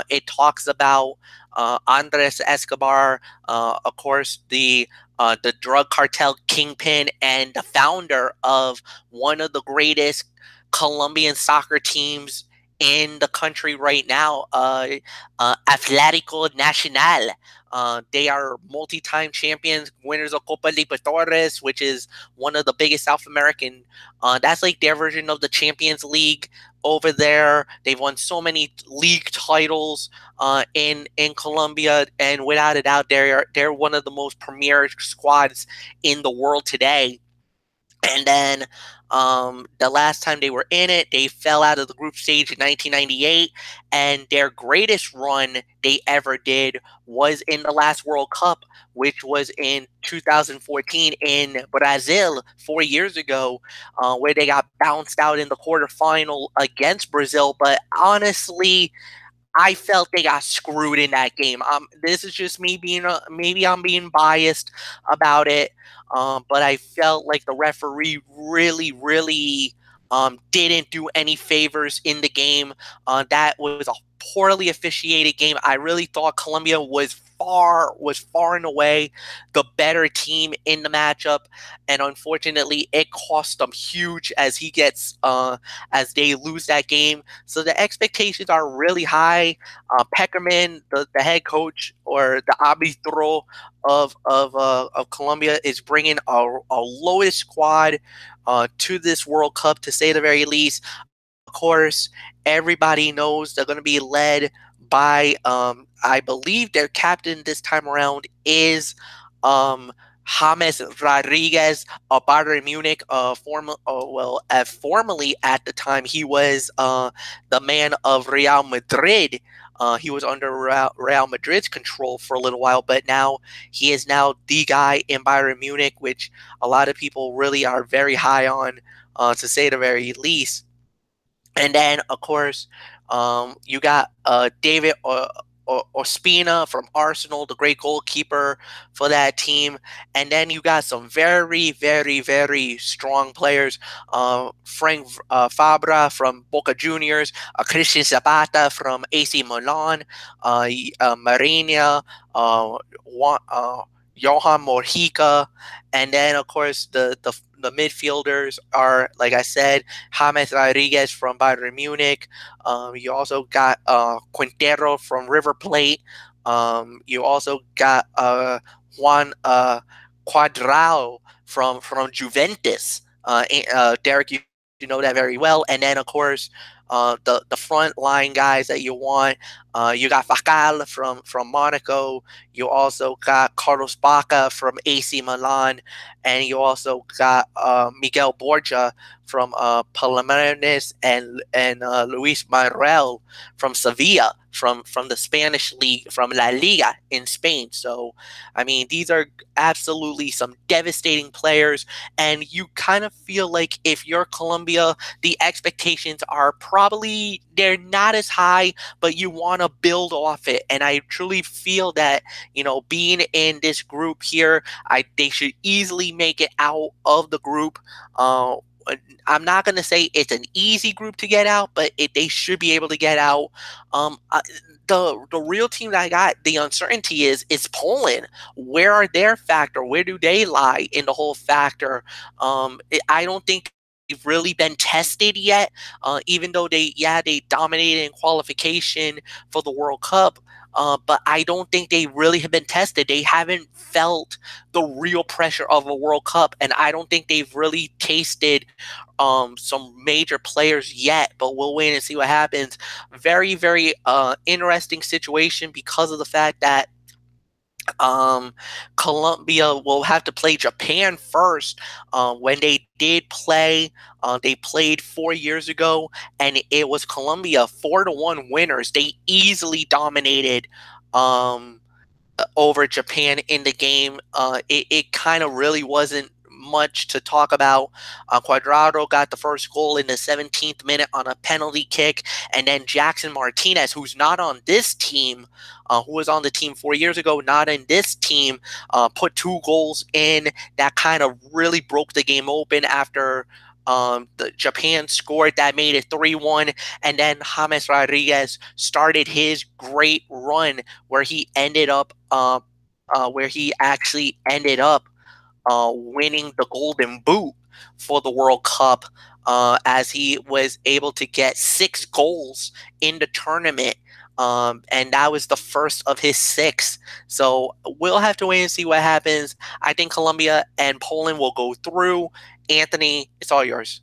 It talks about Andres Escobar, of course, the drug cartel kingpin and the founder of one of the greatest Colombian soccer teams in the country right now, Atlético Nacional. They are multi-time champions, winners of Copa Libertadores, which is one of the biggest South American. That's like their version of the Champions League over there. They've won so many league titles in Colombia, and without a doubt, they're one of the most premier squads in the world today. And then the last time they were in it, they fell out of the group stage in 1998, and their greatest run they ever did was in the last World Cup, which was in 2014 in Brazil 4 years ago, where they got bounced out in the quarterfinal against Brazil. But honestly, I felt they got screwed in that game. This is just me being maybe I'm being biased about it, but I felt like the referee really didn't do any favors in the game. That was a poorly officiated game. I really thought Colombia was far and away the better team in the matchup, and unfortunately, it cost them huge as they lose that game. So the expectations are really high. Peckerman, the head coach or the arbitro of Colombia, is bringing a lowest squad to this World Cup, to say the very least. Of course, everybody knows they're going to be led by, I believe their captain this time around is James Rodriguez of Bayern Munich. Formerly at the time, he was the man of Real Madrid. He was under Real Madrid's control for a little while, but now he is now the guy in Bayern Munich, which a lot of people really are very high on, to say the very least. And then, of course, you got David Ospina from Arsenal, the great goalkeeper for that team. And then you got some very strong players. Frank Fabra from Boca Juniors, Christian Zapata from AC Milan, Marina, Johan Mojica, and then of course the midfielders are, like I said, James Rodriguez from Bayern Munich. You also got Quintero from River Plate. You also got Juan Cuadrado from Juventus. Derek, you know that very well. And then of course the front line guys that you want. You got Fakal from Monaco. You also got Carlos Baca from AC Milan, and you also got Miguel Borja from Palmeiras, and Luis Manuel from Sevilla, from the Spanish league, from La Liga in Spain. So, I mean, these are absolutely some devastating players, and you kind of feel like if you're Colombia, the expectations are probably, they're not as high, but you want to build off it. And I truly feel that, you know, being in this group here, they should easily make it out of the group. I'm not going to say it's an easy group to get out, but they should be able to get out. The real team that I got, the uncertainty is Poland. Where are their factor? Where do they lie in the whole factor? I don't think they've really been tested yet, even though they dominated in qualification for the World Cup. But I don't think they really have been tested. They haven't felt the real pressure of a World Cup, and I don't think they've really tasted some major players yet. But we'll wait and see what happens. Very interesting situation because of the fact that Colombia will have to play Japan first. When they did play, they played 4 years ago, and it was Colombia 4-1 winners. They easily dominated over Japan in the game. It kind of really wasn't much to talk about. Cuadrado got the first goal in the 17th minute on a penalty kick, and then Jackson Martinez, who's not on this team, who was on the team 4 years ago, not in this team, put 2 goals in that kind of really broke the game open after the Japan scored. That made it 3-1, and then James Rodriguez started his great run where he ended up winning the Golden Boot for the World Cup, as he was able to get 6 goals in the tournament. And that was the first of his 6. So we'll have to wait and see what happens. I think Colombia and Poland will go through. Anthony, it's all yours.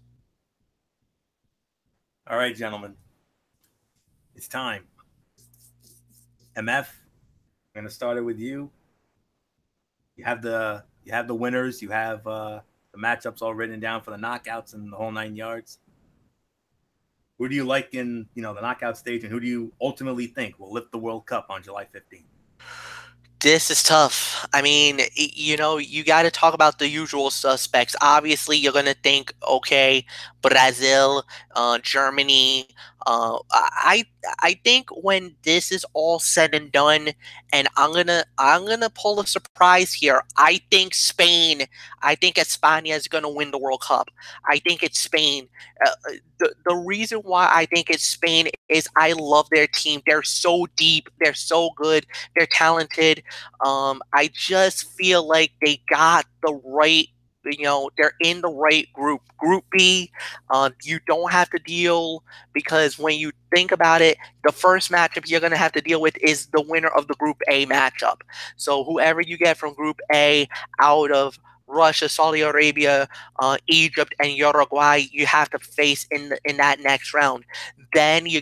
All right, gentlemen. It's time. MF, I'm going to start it with you. You have the winners. You have the matchups all written down for the knockouts and the whole 9 yards. Who do you like in the knockout stage, and who do you ultimately think will lift the World Cup on July 15th? This is tough. I mean, you got to talk about the usual suspects. Obviously, you're going to think, okay, Brazil, Germany. I think when this is all said and done, and I'm gonna pull a surprise here. I think Spain. I think España is gonna win the World Cup. I think it's Spain. The reason why I think it's Spain is I love their team. They're so deep. They're so good. They're talented. I just feel like they got the right. They're in the right group. Group B, you don't have to deal because when you think about it, the first matchup you're going to have to deal with is the winner of the Group A matchup. So whoever you get from Group A out of Russia, Saudi Arabia, Egypt, and Uruguay, you have to face in that next round. Then you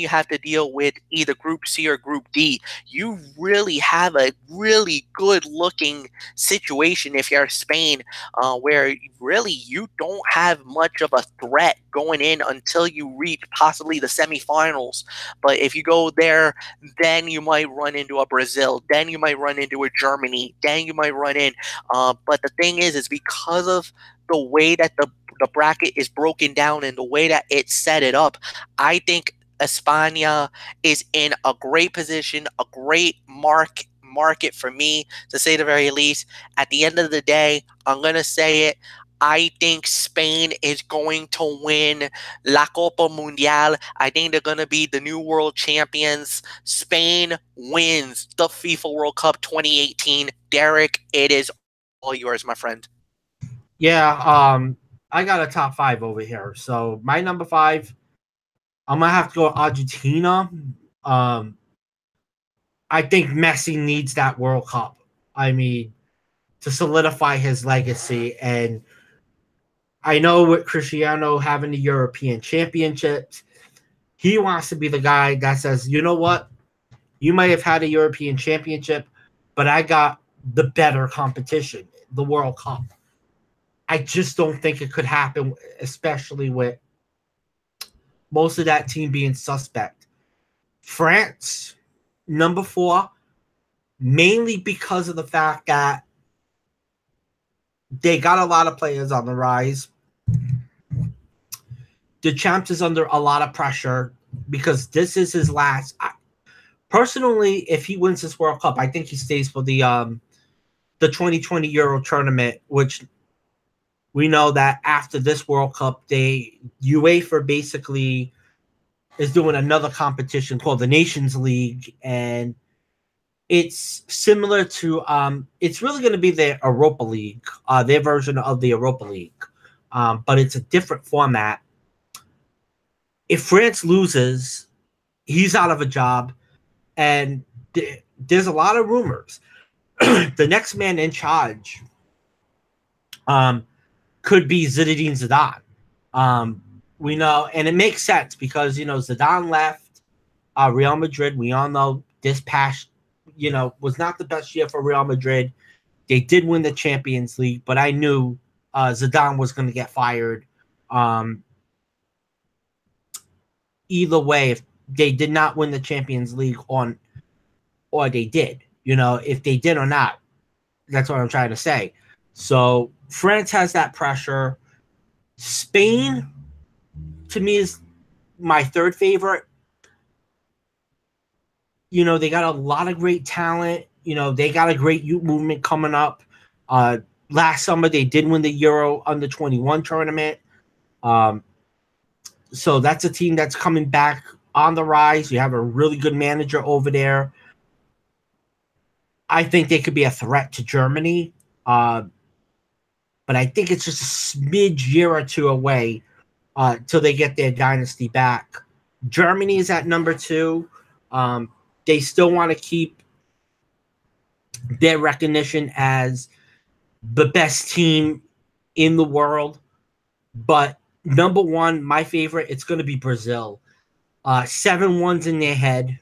have to deal with either Group C or Group D. You really have a really good looking situation if you're Spain, where really you don't have much of a threat going in until you reach possibly the semifinals. But if you go there, then you might run into a Brazil, then you might run into a Germany, then you might run in. But the thing is because of the way that the bracket is broken down and the way that it's set it up, I think España is in a great position, a great market for me, to say the very least. At the end of the day, I'm going to say it. I think Spain is going to win La Copa Mundial. I think they're going to be the new world champions. Spain wins the FIFA World Cup 2018. Derek, it is all yours, my friend. Yeah, I got a top 5 over here. So my number 5, I'm gonna have to go Argentina. I think Messi needs that World Cup. I mean, to solidify his legacy. And I know with Cristiano having the European Championships, he wants to be the guy that says, you know what? You might have had a European Championship, but I got the better competition, the World Cup. I just don't think it could happen, especially with most of that team being suspect. France, number 4, mainly because of the fact that they got a lot of players on the rise. Deschamps is under a lot of pressure because this is his last. Personally, if he wins this World Cup, I think he stays for the 2020 Euro tournament, which we know that after this World Cup, UEFA basically is doing another competition called the Nations League, and it's similar to it's really going to be the Europa League, their version of the Europa League, but it's a different format. If France loses, he's out of a job, and there's a lot of rumors. The next man in charge could be Zinedine Zidane. We know, and it makes sense because, Zidane left Real Madrid. We all know this past, was not the best year for Real Madrid. They did win the Champions League, but I knew Zidane was going to get fired. Either way, if they did not win the Champions League or they did, if they did or not, that's what I'm trying to say. So France has that pressure. Spain, to me, is my third favorite. They got a lot of great talent. They got a great youth movement coming up. Last summer, they did win the Euro Under-21 tournament. So that's a team that's coming back on the rise. You have a really good manager over there. I think they could be a threat to Germany. But I think it's just a smidge year or two away till they get their dynasty back. Germany is at number 2. They still want to keep their recognition as the best team in the world. But number 1, my favorite, it's going to be Brazil. 7-1s in their head.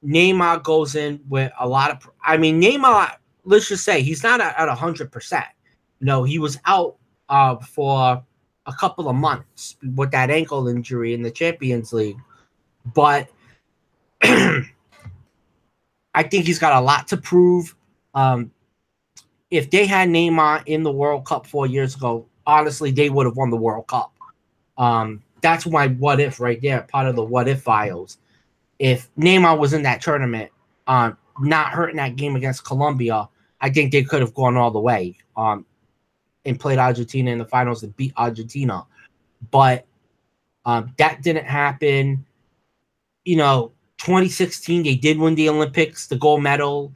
Neymar goes in with a lot of... Neymar, let's just say, he's not at 100%. He was out for a couple of months with that ankle injury in the Champions League. But I think he's got a lot to prove. If they had Neymar in the World Cup 4 years ago, honestly, they would have won the World Cup. That's my what if right there, part of the what if files. If Neymar was in that tournament, not hurting that game against Colombia, I think they could have gone all the way and played Argentina in the finals and beat Argentina. But that didn't happen. 2016, they did win the Olympics, the gold medal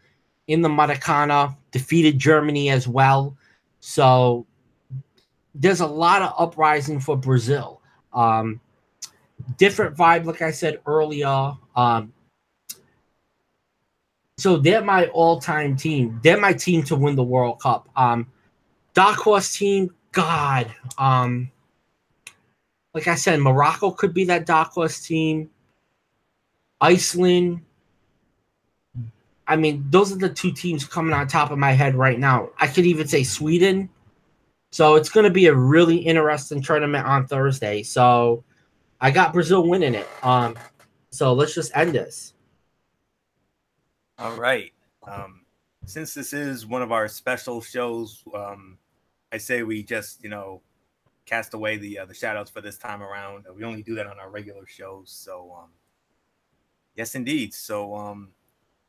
in the Maracana, defeated Germany as well. So there's a lot of uprising for Brazil. Different vibe, like I said earlier. So they're my all-time team. They're my team to win the World Cup. Dark horse team, God. Like I said, Morocco could be that dark horse team. Iceland. I mean, those are the two teams coming on top of my head right now. I could even say Sweden. So it's going to be a really interesting tournament on Thursday. So I got Brazil winning it. So let's just end this. All right. Since this is one of our special shows, I say we just, cast away the shout outs for this time around. We only do that on our regular shows. So, yes, indeed. So,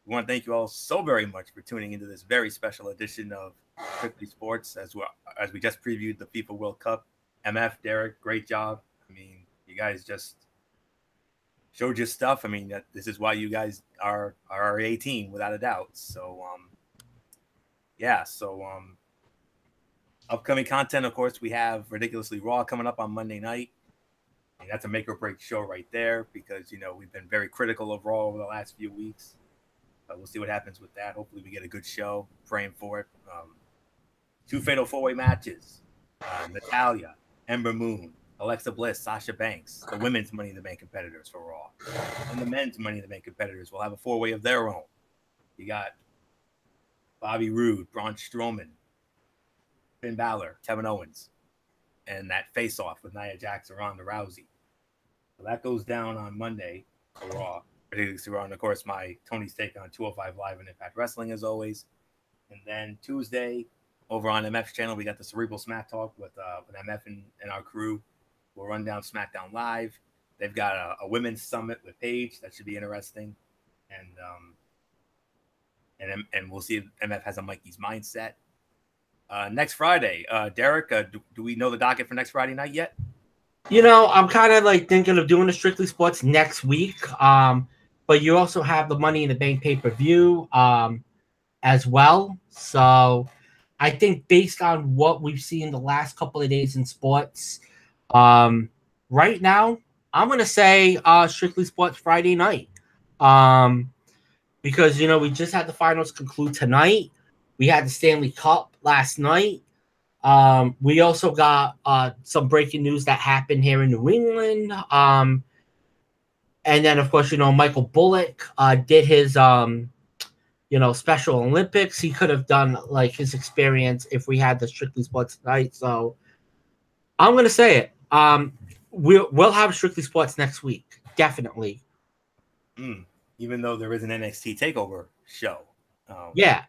we want to thank you all so very much for tuning into this very special edition of Strictly Sports as we just previewed the FIFA World Cup. MF, Derek, great job. I mean, you guys just showed your stuff. I mean, this is why you guys are our A team without a doubt. So, upcoming content, of course, we have Ridiculously Raw coming up on Monday night. And that's a make or break show right there because, we've been very critical of Raw over the last few weeks. We'll see what happens with that. Hopefully we get a good show. Praying for it. 2 fatal 4-way matches. Natalya, Ember Moon, Alexa Bliss, Sasha Banks, the women's Money in the Bank competitors for Raw. And the men's Money in the Bank competitors will have a 4-way of their own. You got Bobby Roode, Braun Strowman, Finn Balor, Kevin Owens, and that face-off with Nia Jax or Ronda Rousey. So that goes down on Monday for Raw. And of course, my Tony's take on 205 Live and Impact Wrestling as always. And then Tuesday, over on MF's channel, we got the Cerebral Smack Talk with MF and our crew. We'll run down SmackDown Live. They've got a women's summit with Paige. That should be interesting. And we'll see if MF has a Mikey's mindset. Next Friday, Derek, do we know the docket for next Friday night yet? I'm kind of like thinking of doing the Strictly Sports next week. But you also have the Money in the Bank pay-per-view as well. So I think based on what we've seen the last couple of days in sports, right now, I'm going to say Strictly Sports Friday night. Because, we just had the finals conclude tonight. We had the Stanley Cup last night. We also got some breaking news that happened here in New England. And then, of course, Michael Bullock did his, Special Olympics. He could have done, like, his experience if we had the Strictly Sports tonight. So I'm going to say it. We'll have Strictly Sports next week. Definitely. Even though there is an NXT TakeOver show. Yeah.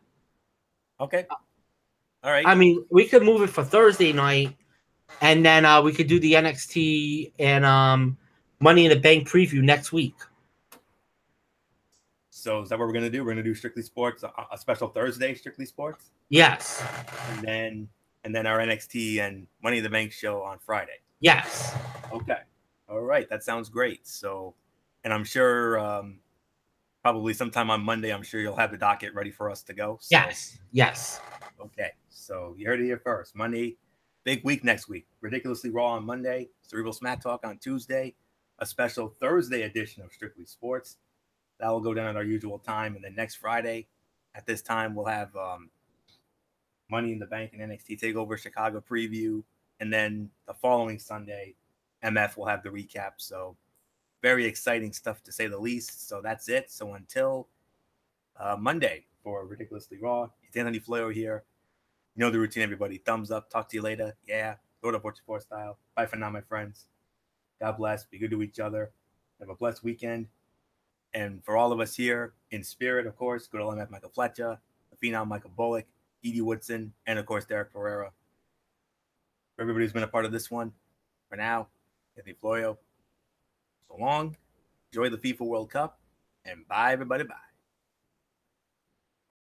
Okay. All right. I mean, we could move it for Thursday night, and then we could do the NXT and Money in the Bank preview next week. So is that what we're gonna do? We're gonna do Strictly Sports, a special Thursday Strictly Sports. Yes. And then our NXT and Money in the Bank show on Friday. Yes. Okay. All right. That sounds great. So, and I'm sure probably sometime on Monday, I'm sure you'll have the docket ready for us to go. So. Yes. Okay. So you heard it here first. Monday, big week next week. Ridiculously Raw on Monday. Cerebral Smack Talk on Tuesday. A special Thursday edition of Strictly Sports. That will go down at our usual time. And then next Friday at this time, we'll have Money in the Bank and NXT TakeOver Chicago preview. And then the following Sunday, MF will have the recap. So very exciting stuff to say the least. So that's it. So until Monday for Ridiculously Raw, it's Anthony Fleo here. You know the routine, everybody. Thumbs up. Talk to you later. Yeah. Throw it up Porch style. Bye for now, my friends. God bless. Be good to each other. Have a blessed weekend. And for all of us here in spirit, of course, good old MF Michael Fletcher, the phenom Michael Bullock, Edie Woodson, and of course Derek Pereira. For everybody who's been a part of this one, for now, Anthony Florio, so long. Enjoy the FIFA World Cup, and bye, everybody. Bye.